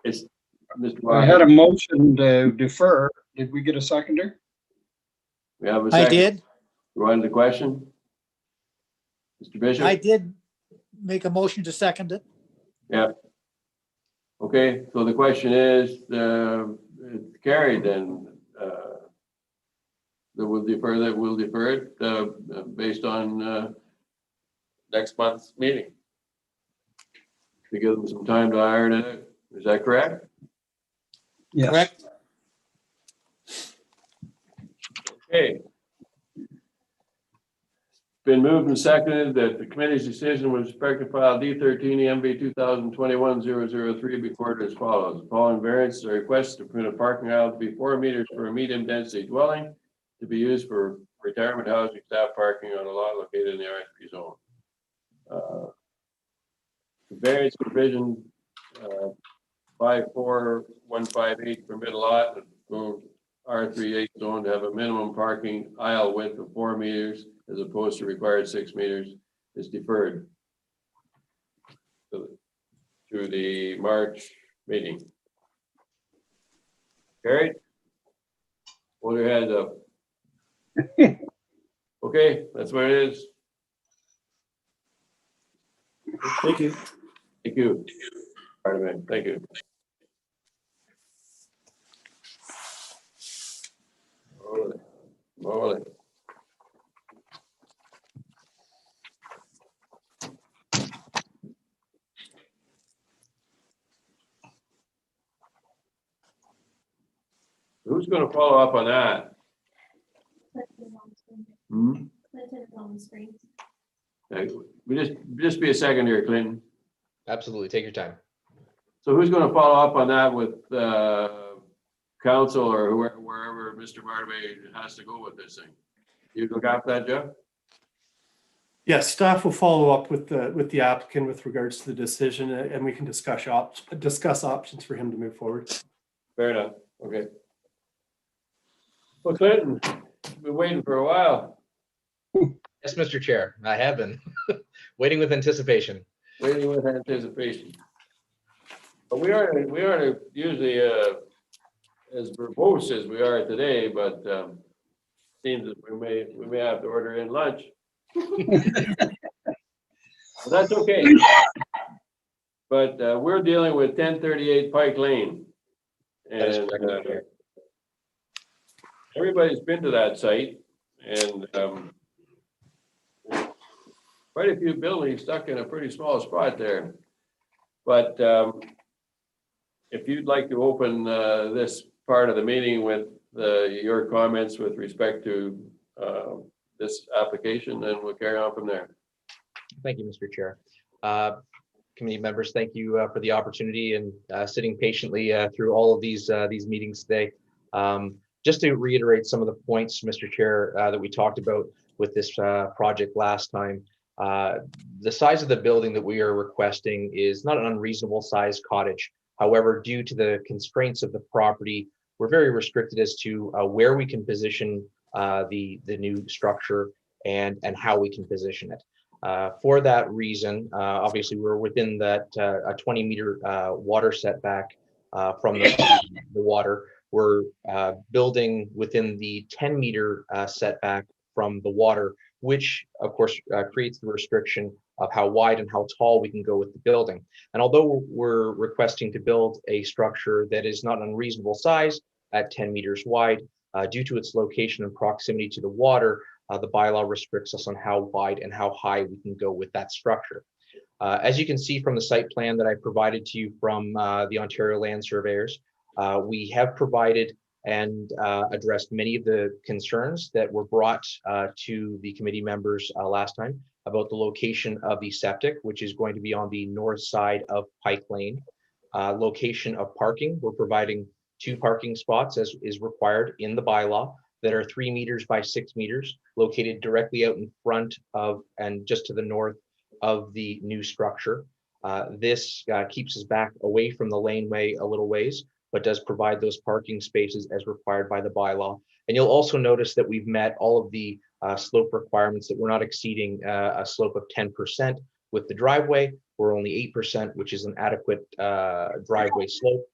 it's Mr. Walker. I had a motion to defer. Did we get a seconder? We have a I second. did. You wanted the question? Mr. Bishop? I did make a motion to second it. Yeah. Okay, so the question is, it's carried then, that we'll defer it based on next month's meeting. To give them some time to iron it out. Is that correct? Yes. Correct? Okay. Been moved and seconded that the committee's decision with respect to file D13 EMB 2021-003 be recorded as follows. The following variants are requested to permit a parking aisle to be 4 meters for a medium density dwelling to be used for retirement housing staff parking on a lot located in the R3 zone. The variance provision 54158 permit a lot of R38 zone to have a minimum parking aisle width of 4 meters as opposed to required 6 meters is deferred to the March meeting. Carried? Hold your hands up. Okay, that's what it is. Thank you. Thank you. Pardon me. Thank you. Morley. Who's going to follow up on that? Hmm? We just be a second here, Clinton. Absolutely. Take your time. So who's going to follow up on that with council or wherever Mr. Martaway has to go with this thing? You look after that, Jeff? Yes, staff will follow up with the applicant with regards to the decision, and we can discuss options for him to move forward. Fair enough. Okay. Well, Clinton, been waiting for a while. Yes, Mr. Chair, I have been waiting with anticipation. Waiting with anticipation. But we aren't usually as verbose as we are today, but seems that we may have to order in lunch. Well, that's okay. But we're dealing with 1038 Pike Lane. And everybody's been to that site, and quite a few buildings stuck in a pretty small spot there. But if you'd like to open this part of the meeting with your comments with respect to this application, then we'll carry on from there. Thank you, Mr. Chair. Committee members, thank you for the opportunity and sitting patiently through all of these meetings today. Just to reiterate some of the points, Mr. Chair, that we talked about with this project last time. The size of the building that we are requesting is not an unreasonable size cottage. However, due to the constraints of the property, we're very restricted as to where we can position the new structure and how we can position it. For that reason, obviously we're within that a 20-meter water setback from the water. We're building within the 10-meter setback from the water, which of course creates the restriction of how wide and how tall we can go with the building. And although we're requesting to build a structure that is not an unreasonable size at 10 meters wide, due to its location and proximity to the water, the bylaw restricts us on how wide and how high we can go with that structure. As you can see from the site plan that I provided to you from the Ontario Land Surveyors, we have provided and addressed many of the concerns that were brought to the committee members last time about the location of the septic, which is going to be on the north side of Pike Lane. Location of parking, we're providing 2 parking spots as is required in the bylaw that are 3 meters by 6 meters, located directly out in front of and just to the north of the new structure. This keeps us back away from the laneway a little ways, but does provide those parking spaces as required by the bylaw. And you'll also notice that we've met all of the slope requirements, that we're not exceeding a slope of 10% with the driveway. We're only 8%, which is an adequate driveway slope.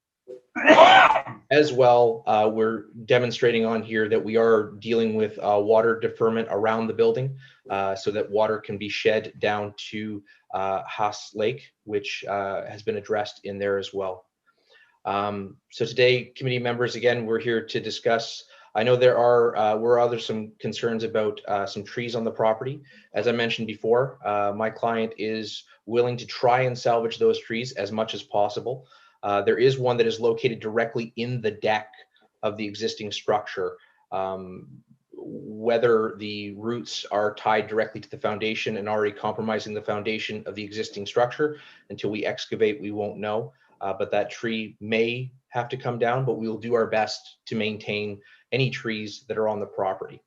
As well, we're demonstrating on here that we are dealing with water deferment around the building so that water can be shed down to Haas Lake, which has been addressed in there as well. So today, committee members, again, we're here to discuss. I know there were some concerns about some trees on the property. As I mentioned before, my client is willing to try and salvage those trees as much as possible. There is one that is located directly in the deck of the existing structure. Whether the roots are tied directly to the foundation and already compromising the foundation of the existing structure, until we excavate, we won't know. But that tree may have to come down, but we will do our best to maintain any trees that are on the property.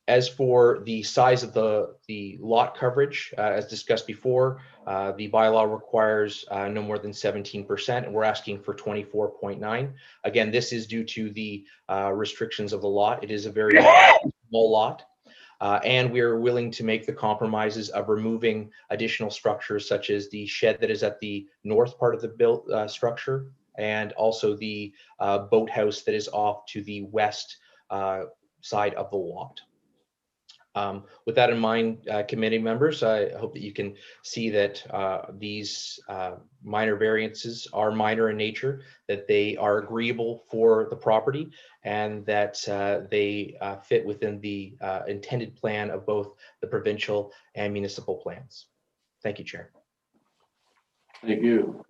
As for the size of the lot coverage, as discussed before, the bylaw requires no more than 17%, and we're asking for 24.9. Again, this is due to the restrictions of the lot. It is a very small lot, and we're willing to make the compromises of removing additional structures such as the shed that is at the north part of the built structure, and also the boathouse that is off to the west side of the lot. With that in mind, committee members, I hope that you can see that these minor variances are minor in nature, that they are agreeable for the property, and that they fit within the intended plan of both the provincial and municipal plans. Thank you, Chair. Thank you.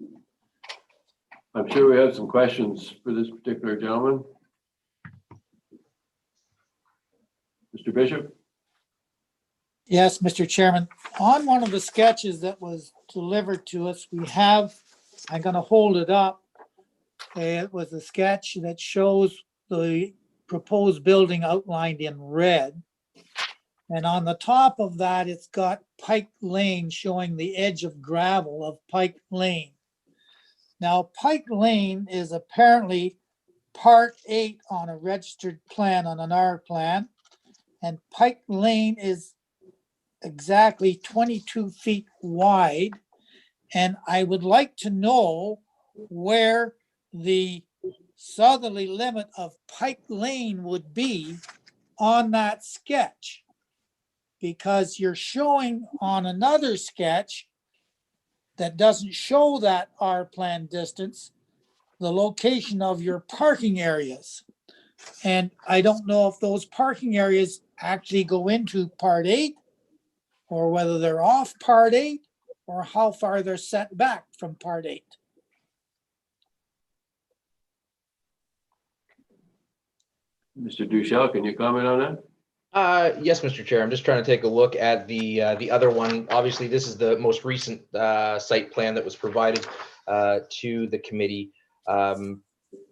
I'm sure we have some questions for this particular gentleman. Mr. Bishop? Yes, Mr. Chairman, on one of the sketches that was delivered to us, we have, I'm going to hold it up. It was a sketch that shows the proposed building outlined in red. And on the top of that, it's got Pike Lane showing the edge of gravel of Pike Lane. Now, Pike Lane is apparently Part 8 on a registered plan, on an R plan. And Pike Lane is exactly 22 feet wide. And I would like to know where the southerly limit of Pike Lane would be on that sketch. Because you're showing on another sketch that doesn't show that R plan distance, the location of your parking areas. And I don't know if those parking areas actually go into Part 8, or whether they're off Part 8, or how far they're set back from Part 8. Mr. Duchel, can you comment on that? Yes, Mr. Chair. I'm just trying to take a look at the other one. Obviously, this is the most recent site plan that was provided to the committee.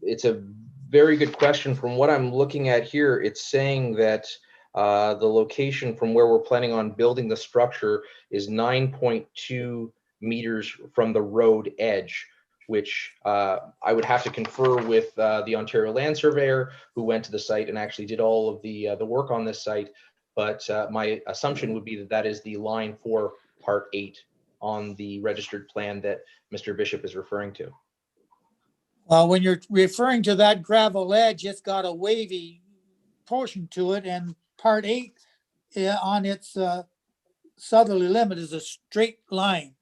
It's a very good question. From what I'm looking at here, it's saying that the location from where we're planning on building the structure is 9.2 meters from the road edge, which I would have to confer with the Ontario Land Surveyor, who went to the site and actually did all of the work on this site. But my assumption would be that that is the line for Part 8 on the registered plan that Mr. Bishop is referring to. Well, when you're referring to that gravel edge, it's got a wavy portion to it, and Part 8 on its southerly limit is a straight line.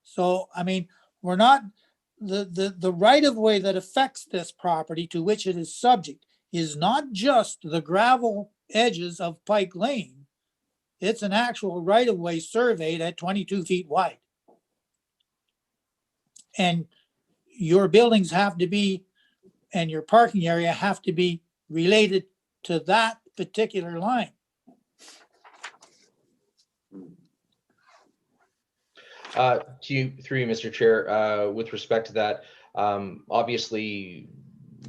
So, I mean, we're not, the right of way that affects this property to which it is subject is not just the gravel edges of Pike Lane. It's an actual right of way surveyed at 22 feet wide. And your buildings have to be, and your parking area have to be related to that particular line. Through you, Mr. Chair, with respect to that, obviously,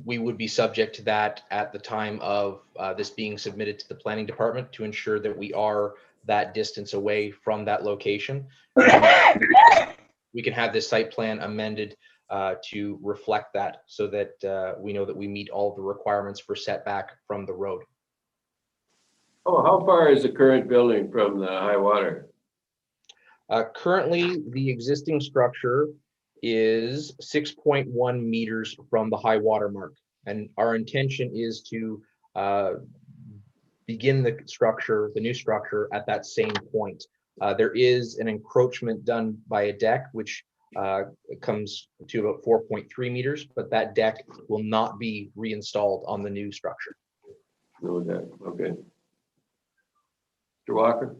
we would be subject to that at the time of this being submitted to the planning department to ensure that we are that distance away from that location. We can have this site plan amended to reflect that, so that we know that we meet all the requirements for setback from the road. Oh, how far is the current building from the high water? Currently, the existing structure is 6.1 meters from the high water mark. And our intention is to begin the structure, the new structure, at that same point. There is an encroachment done by a deck, which comes to about 4.3 meters, but that deck will not be reinstalled on the new structure. No deck, okay. Mr. Walker?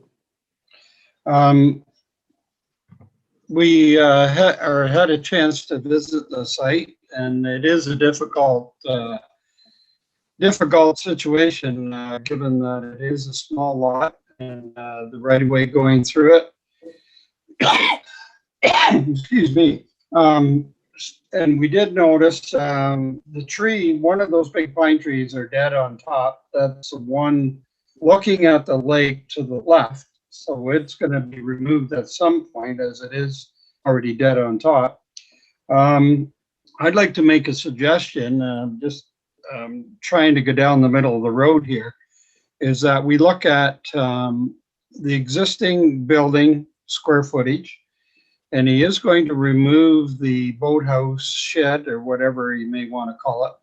we had a chance to visit the site, and it is a difficult situation, given that it is a small lot and the right of way going through it. Excuse me. And we did notice the tree, one of those big pine trees are dead on top. That's the one looking at the lake to the left. So it's going to be removed at some point, as it is already dead on top. I'd like to make a suggestion, just trying to go down the middle of the road here, is that we look at the existing building square footage, and he is going to remove the boathouse shed or whatever you may want to call it,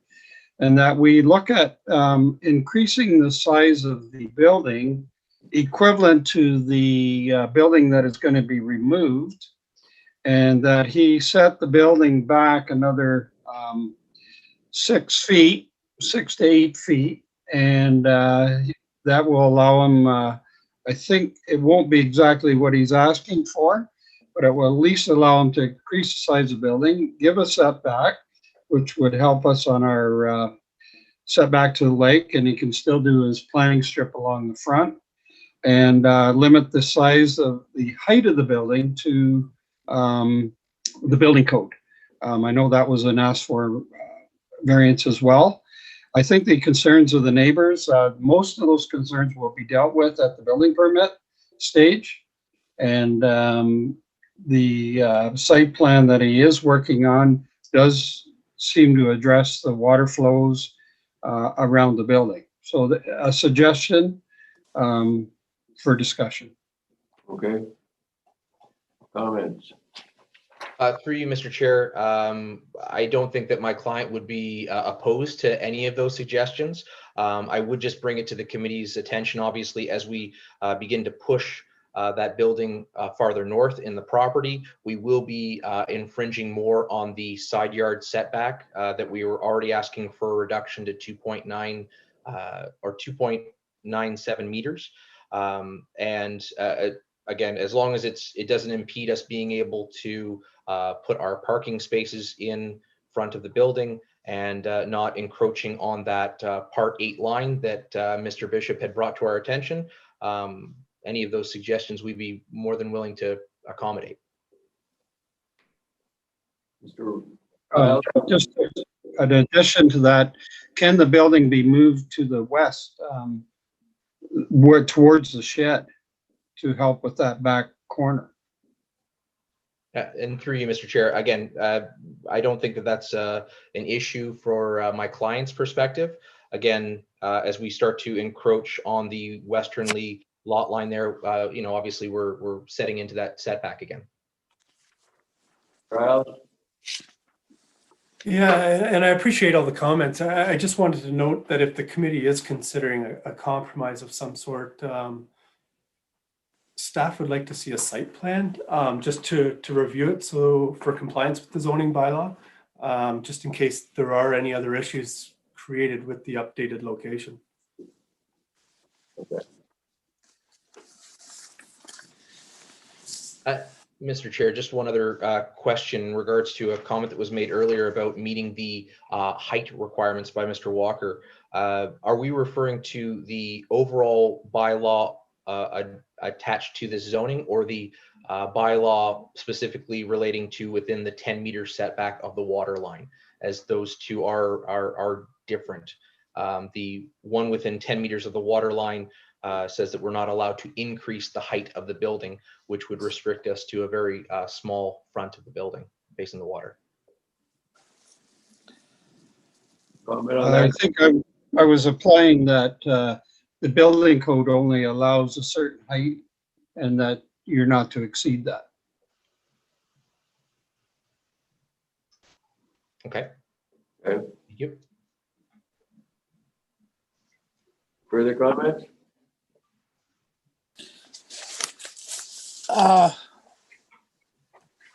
and that we look at increasing the size of the building equivalent to the building that is going to be removed, and that he set the building back another 6 feet, 6 to 8 feet, and that will allow him, I think it won't be exactly what he's asking for, but it will at least allow him to increase the size of the building, give a setback, which would help us on our setback to the lake, and he can still do his planting strip along the front, and limit the size of the height of the building to the building code. I know that was an ask for variance as well. I think the concerns of the neighbors, most of those concerns will be dealt with at the building permit stage. And the site plan that he is working on does seem to address the water flows around the building. So a suggestion for discussion. Okay. Comments? Through you, Mr. Chair, I don't think that my client would be opposed to any of those suggestions. I would just bring it to the committee's attention, obviously, as we begin to push that building farther north in the property. We will be infringing more on the side yard setback that we were already asking for a reduction to 2.9 or 2.97 meters. Again, as long as it doesn't impede us being able to put our parking spaces in front of the building and not encroaching on that Part 8 line that Mr. Bishop had brought to our attention, any of those suggestions we'd be more than willing to accommodate. Mr. Just in addition to that, can the building be moved to the west, towards the shed, to help with that back corner? And through you, Mr. Chair, again, I don't think that that's an issue for my client's perspective. Again, as we start to encroach on the westernly lot line there, obviously we're setting into that setback again. Yeah, and I appreciate all the comments. I just wanted to note that if the committee is considering a compromise of some sort, staff would like to see a site plan just to review it, so for compliance with the zoning bylaw, just in case there are any other issues created with the updated location. Okay. Mr. Chair, just one other question in regards to a comment that was made earlier about meeting the height requirements by Mr. Walker. Are we referring to the overall bylaw attached to this zoning, or the bylaw specifically relating to within the 10-meter setback of the water line, as those two are different? The one within 10 meters of the water line says that we're not allowed to increase the height of the building, which would restrict us to a very small front of the building facing the water. Comment on I that? think I was applying that the building code only allows a certain height, and that you're not to exceed that. Okay. Okay. Thank you. Further comments?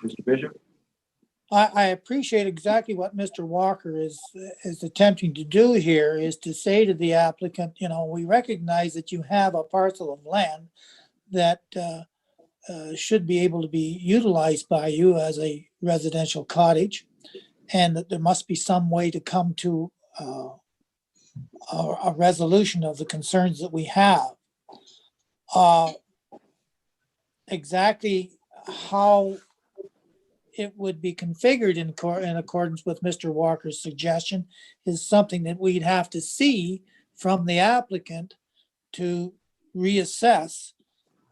Mr. Bishop? I appreciate exactly what Mr. Walker is attempting to do here, is to say to the applicant, we recognize that you have a parcel of land that should be able to be utilized by you as a residential cottage, and that there must be some way to come to a resolution of the concerns that we have. Exactly how it would be configured in accordance with Mr. Walker's suggestion is something that we'd have to see from the applicant to reassess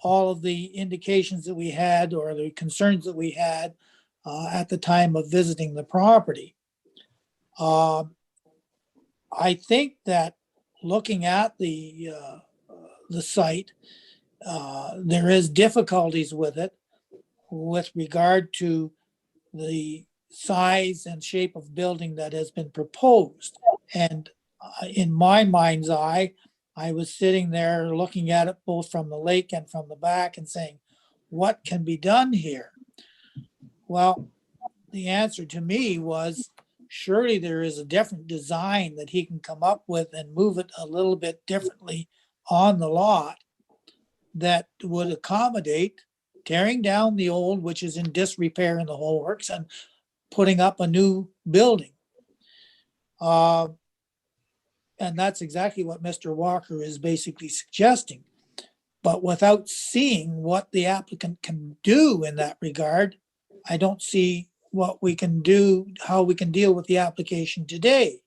all of the indications that we had or the concerns that we had at the time of visiting the property. I think that looking at the site, there is difficulties with it with regard to the size and shape of building that has been proposed. And in my mind's eye, I was sitting there looking at it both from the lake and from the back and saying, what can be done here? Well, the answer to me was, surely there is a different design that he can come up with and move it a little bit differently on the lot that would accommodate tearing down the old, which is in disrepair in the whole works, and putting up a new building. And that's exactly what Mr. Walker is basically suggesting. But without seeing what the applicant can do in that regard, I don't see what we can do, how we can deal with the application today.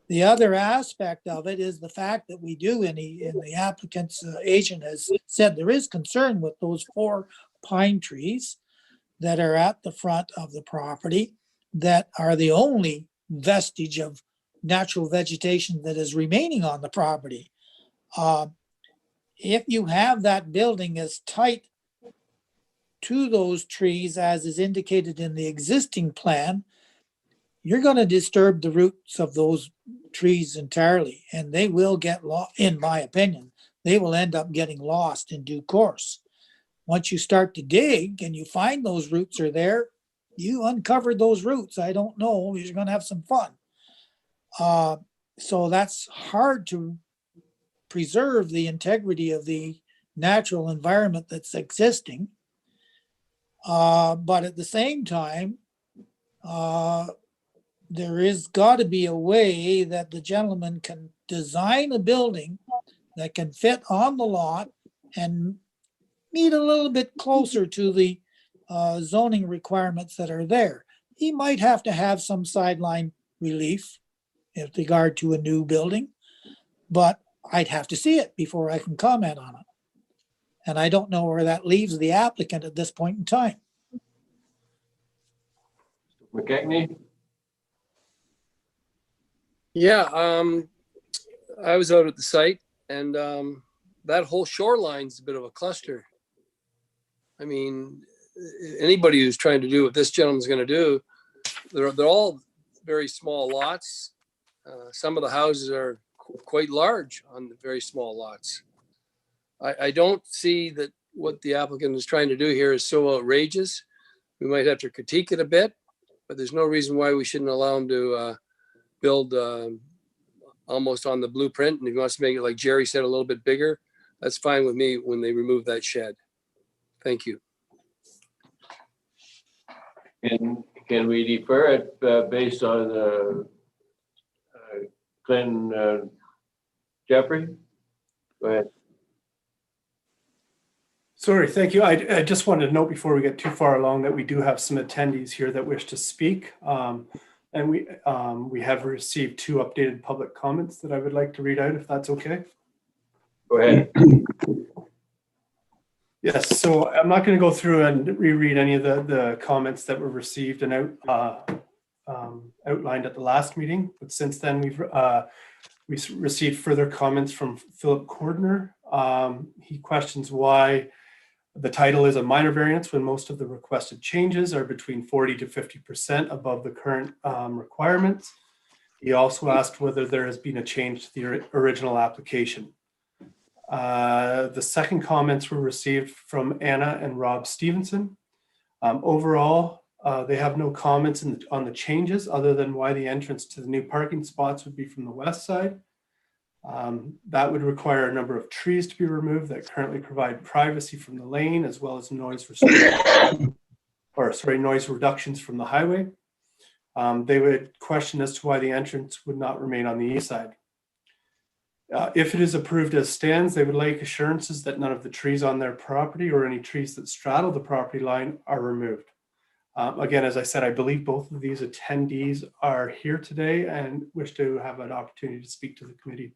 The other aspect of it is the fact that we do, and the applicant's agent has said there is concern with those 4 pine trees that are at the front of the property that are the only vestige of natural vegetation that is remaining on the property. If you have that building as tight to those trees as is indicated in the existing plan, you're going to disturb the roots of those trees entirely, and they will get lost, in my opinion. They will end up getting lost in due course. Once you start to dig and you find those roots are there, you uncovered those roots. I don't know, you're going to have some fun. So that's hard to preserve the integrity of the natural environment that's existing. But at the same time, there is got to be a way that the gentleman can design a building that can fit on the lot and meet a little bit closer to the zoning requirements that are there. He might have to have some sideline relief with regard to a new building, but I'd have to see it before I can comment on it. And I don't know where that leaves the applicant at this point in time. McKechnie? Yeah, I was out at the site, and that whole shoreline's a bit of a cluster. I mean, anybody who's trying to do what this gentleman's going to do, they're all very small lots. Some of the houses are quite large on the very small lots. I don't see that what the applicant is trying to do here is so outrageous. We might have to critique it a bit, but there's no reason why we shouldn't allow him to build almost on the blueprint. And if he wants to make it, like Jerry said, a little bit bigger, that's fine with me when they remove that shed. Thank you. Can we defer it based on Glenn Jeffrey? Go ahead. Sorry, thank you. I just wanted to note before we get too far along that we do have some attendees here that wish to speak. And we have received 2 updated public comments that I would like to read out, if that's okay. Go ahead. Yes, so I'm not going to go through and reread any of the comments that were received and outlined at the last meeting, but since then we've received further comments from Philip Cordner. He questions why the title is a minor variance when most of the requested changes are between 40 to 50% above the current requirements. He also asked whether there has been a change to the original application. The second comments were received from Anna and Rob Stevenson. Overall, they have no comments on the changes other than why the entrance to the new parking spots would be from the west side. That would require a number of trees to be removed that currently provide privacy from the lane, as well as noise reductions from the highway. They would question as to why the entrance would not remain on the east side. If it is approved as stands, they would like assurances that none of the trees on their property or any trees that straddle the property line are removed. Again, as I said, I believe both of these attendees are here today and wish to have an opportunity to speak to the committee.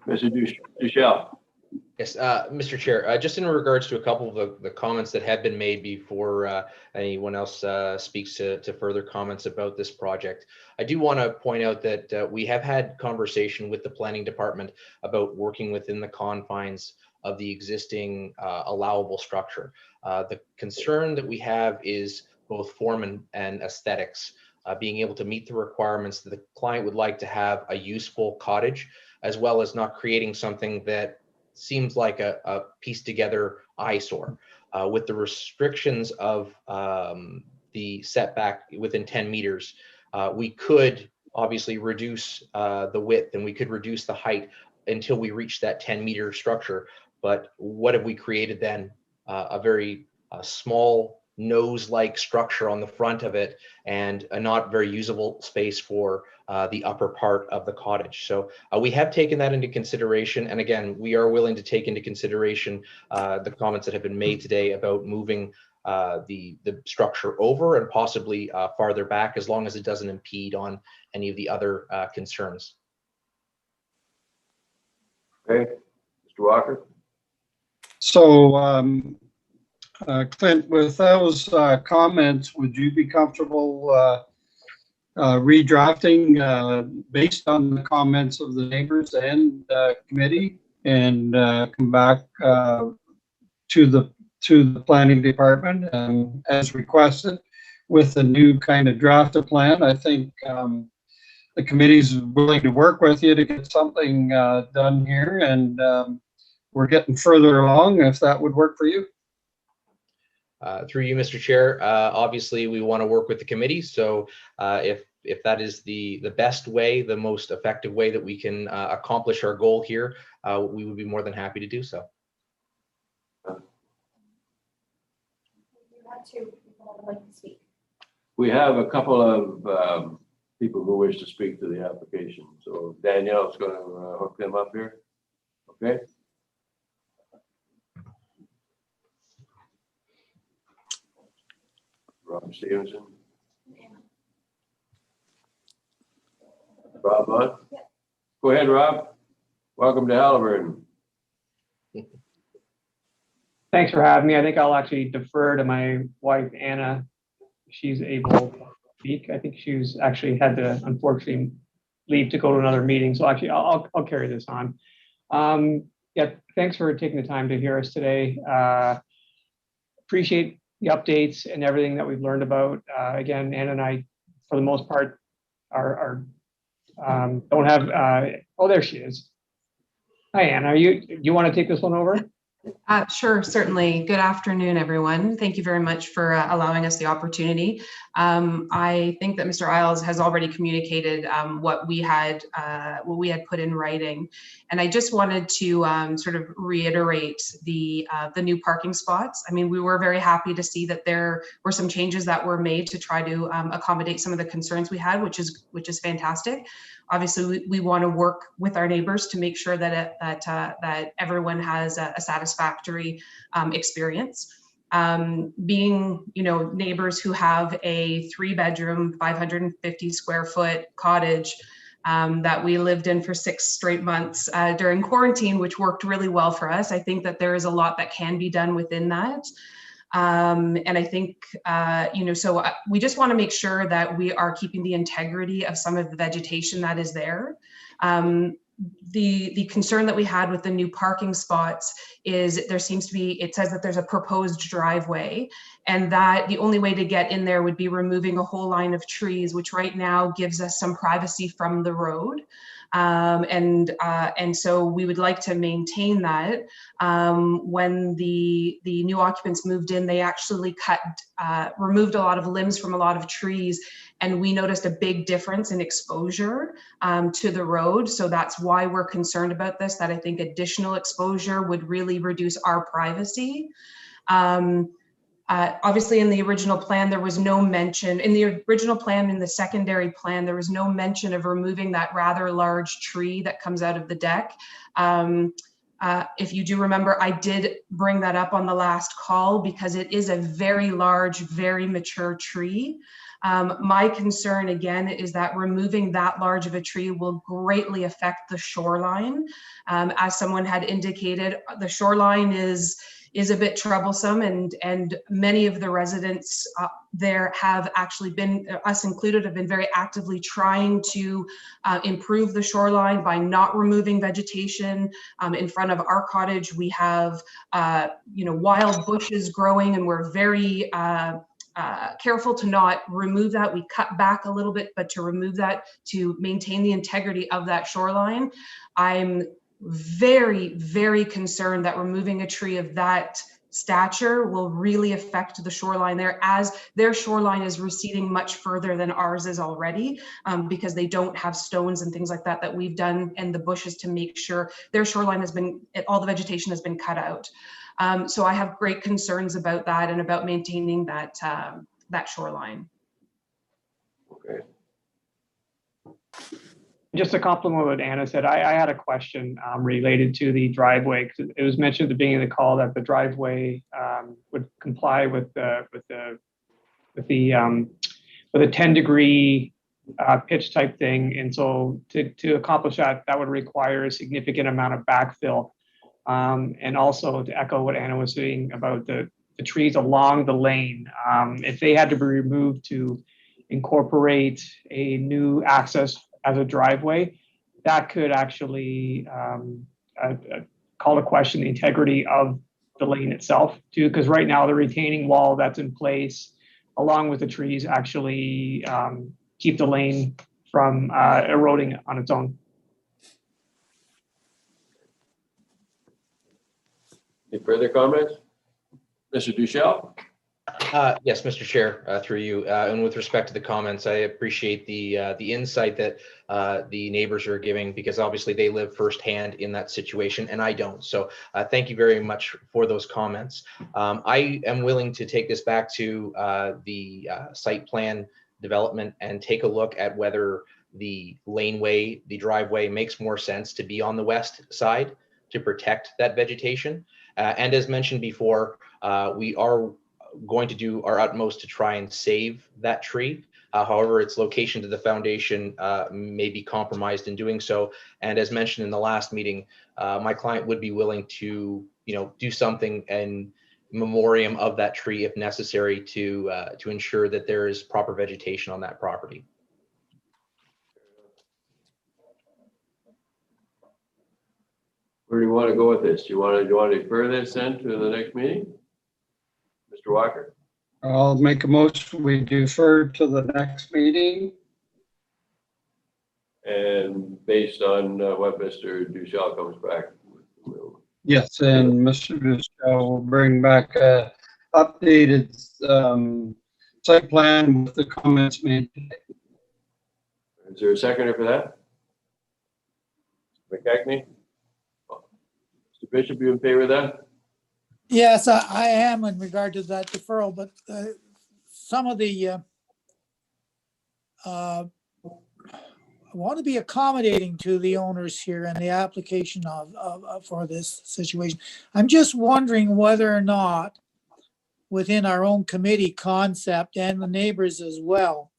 Mr. Duchel. Yes, Mr. Chair, just in regards to a couple of the comments that have been made before anyone else speaks to further comments about this project, I do want to point out that we have had conversation with the planning department about working within the confines of the existing allowable structure. The concern that we have is both form and aesthetics, being able to meet the requirements that the client would like to have a useful cottage, as well as not creating something that seems like a pieced together eyesore. With the restrictions of the setback within 10 meters, we could obviously reduce the width and we could reduce the height until we reach that 10-meter structure. But what have we created then? A very small nose-like structure on the front of it and a not very usable space for the upper part of the cottage. So we have taken that into consideration. And again, we are willing to take into consideration the comments that have been made today about moving the structure over and possibly farther back, as long as it doesn't impede on any of the other concerns. Okay, Mr. Walker. So, Clint, with those comments, would you be comfortable redrafting based on the comments of the neighbors and committee and come back to the planning department as requested with a new kind of drafted plan? I think the committee's willing to work with you to get something done here, and we're getting further along if that would work for you. Through you, Mr. Chair, obviously we want to work with the committee. So if that is the best way, the most effective way that we can accomplish our goal here, we would be more than happy to do so. We have a couple of people who wish to speak to the application. So Danielle is going to hook them up here. Okay. Rob Stevenson. Rob on? Yeah. Go ahead, Rob. Welcome to Halliburton. Thanks for having me. I think I'll actually defer to my wife, Anna. She's able to speak. I think she's actually had to, unfortunately, leave to go to another meeting. So actually, I'll carry this on. Yeah, thanks for taking the time to hear us today. Appreciate the updates and everything that we've learned about. Again, Anna and I, for the most part, don't have. Oh, there she is. Hi, Anna. You want to take this one over? Sure, certainly. Good afternoon, everyone. Thank you very much for allowing us the opportunity. I think that Mr. Isles has already communicated what we had put in writing, and I just wanted to sort of reiterate the new parking spots. I mean, we were very happy to see that there were some changes that were made to try to accommodate some of the concerns we had, which is fantastic. Obviously, we want to work with our neighbors to make sure that that everyone has a satisfactory experience. Being, neighbors who have a 3-bedroom, 550 square foot cottage that we lived in for 6 straight months during quarantine, which worked really well for us. I think that there is a lot that can be done within that. And I think, so we just want to make sure that we are keeping the integrity of some of the vegetation that is there. The concern that we had with the new parking spots is there seems to be, it says that there's a proposed driveway, and that the only way to get in there would be removing a whole line of trees, which right now gives us some privacy from the road. And so we would like to maintain that. When the new occupants moved in, they actually removed a lot of limbs from a lot of trees, and we noticed a big difference in exposure to the road. So that's why we're concerned about this, that I think additional exposure would really reduce our privacy. Obviously, in the original plan, there was no mention, in the original plan, in the secondary plan, there was no mention of removing that rather large tree that comes out of the deck. If you do remember, I did bring that up on the last call because it is a very large, very mature tree. My concern again is that removing that large of a tree will greatly affect the shoreline. As someone had indicated, the shoreline is a bit troublesome, and many of the residents there have actually been, us included, have been very actively trying to improve the shoreline by not removing vegetation. In front of our cottage, we have wild bushes growing, and we're very careful to not remove that. We cut back a little bit, but to remove that, to maintain the integrity of that shoreline. I'm very, very concerned that removing a tree of that stature will really affect the shoreline there, as their shoreline is receding much further than ours is already, because they don't have stones and things like that that we've done, and the bushes, to make sure their shoreline has been, all the vegetation has been cut out. So I have great concerns about that and about maintaining that that shoreline. Okay. Just to complement what Anna said, I had a question related to the driveway, because it was mentioned at the beginning of the call that the driveway would comply with a 10-degree pitch type thing, and so to accomplish that, that would require a significant amount of backfill, and also to echo what Anna was saying about the trees along the lane. If they had to be removed to incorporate a new access as a driveway, that could actually call to question the integrity of the lane itself too, because right now the retaining wall that's in place along with the trees actually keep the lane from eroding on its own. Any further comments? Mr. Duchel? Yes, Mr. Chair, through you. And with respect to the comments, I appreciate the insight that the neighbors are giving, because obviously they live firsthand in that situation and I don't. So thank you very much for those comments. I am willing to take this back to the site plan development and take a look at whether the laneway, the driveway makes more sense to be on the west side to protect that vegetation. And as mentioned before, we are going to do our utmost to try and save that tree. However, its location to the foundation may be compromised in doing so. And as mentioned in the last meeting, my client would be willing to, do something in memoriam of that tree if necessary to ensure that there is proper vegetation on that property. Where do you want to go with this? Do you want to defer this then to the next meeting? Mr. Walker? I'll make a motion, we defer to the next meeting. And based on what Mr. Duchel comes back with. Yes, and Mr. Duchel will bring back a updated site plan with the comments made today. Is there a seconder for that? McKechnie? Mr. Bishop, you in favor of that? Yes, I am in regard to that deferral, but some of the, I want to be accommodating to the owners here and the application for this situation. I'm just wondering whether or not within our own committee concept and the neighbors as well,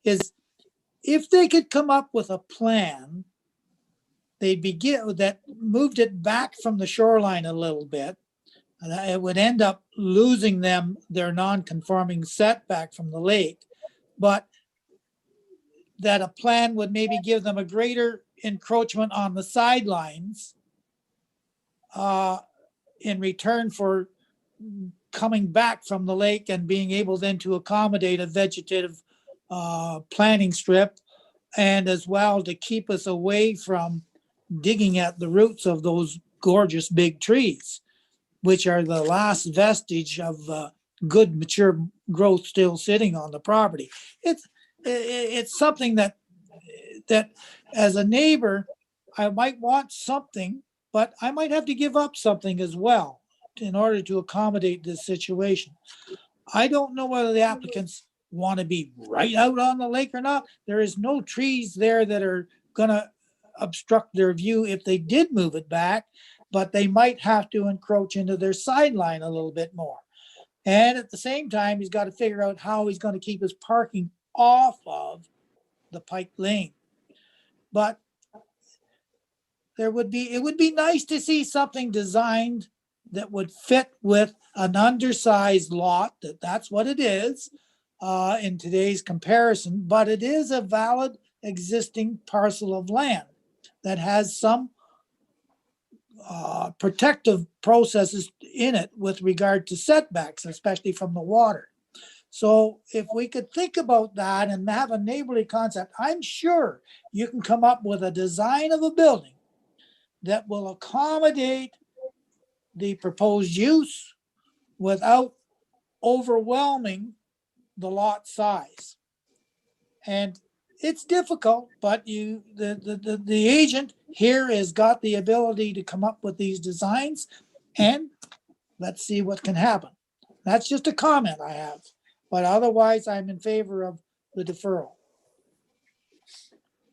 is if they could come up with a plan, they'd begin that moved it back from the shoreline a little bit, and it would end up losing them their non-conforming setback from the lake, but that a plan would maybe give them a greater encroachment on the sidelines in return for coming back from the lake and being able then to accommodate a vegetative planting strip and as well to keep us away from digging at the roots of those gorgeous big trees, which are the last vestige of good mature growth still sitting on the property. It's something that as a neighbor, I might want something, but I might have to give up something as well in order to accommodate this situation. I don't know whether the applicants want to be right out on the lake or not. There is no trees there that are going to obstruct their view if they did move it back, but they might have to encroach into their sideline a little bit more. And at the same time, he's got to figure out how he's going to keep his parking off of the Pike Lane. But it would be nice to see something designed that would fit with an undersized lot, that's what it is in today's comparison, but it is a valid existing parcel of land that has some protective processes in it with regard to setbacks, especially from the water. So if we could think about that and have a neighborly concept, I'm sure you can come up with a design of a building that will accommodate the proposed use without overwhelming the lot size. And it's difficult, but the agent here has got the ability to come up with these designs, and let's see what can happen. That's just a comment I have, but otherwise I'm in favor of the deferral.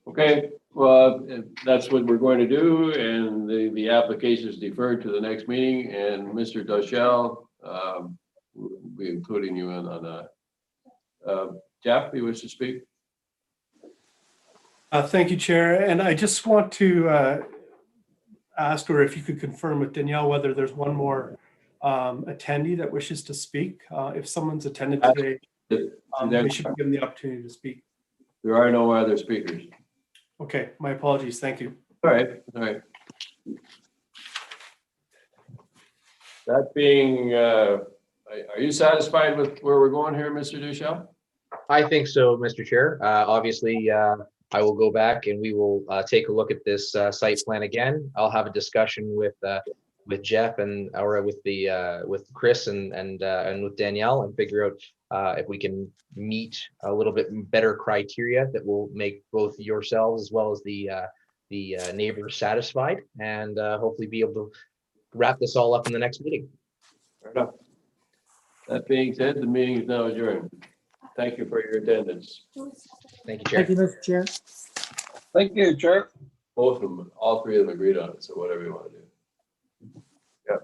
Okay, well, if that's what we're going to do, and the application is deferred to the next meeting, and Mr. Doshell, we'll be including you in on that. Jeff, you wish to speak? Thank you, Chair. And I just want to ask, or if you could confirm with Danielle, whether there's one more attendee that wishes to speak. If someone's attended today, they should be given the opportunity to speak. There are no other speakers. Okay, my apologies. Thank you. All right, all right. That being, are you satisfied with where we're going here, Mr. Duchel? I think so, Mr. Chair. Obviously, I will go back and we will take a look at this site plan again. I'll have a discussion with Jeff and or with Chris and with Danielle and figure out if we can meet a little bit better criteria that will make both yourselves as well as the neighbors satisfied, and hopefully be able to wrap this all up in the next meeting. Fair enough. That being said, the meeting is now adjourned. Thank you for your attendance. Thank you, Chair. Thank you, Mr. Chair. Thank you, Chair. Both of them, all three of them agreed on it, so whatever you want to do. Yeah.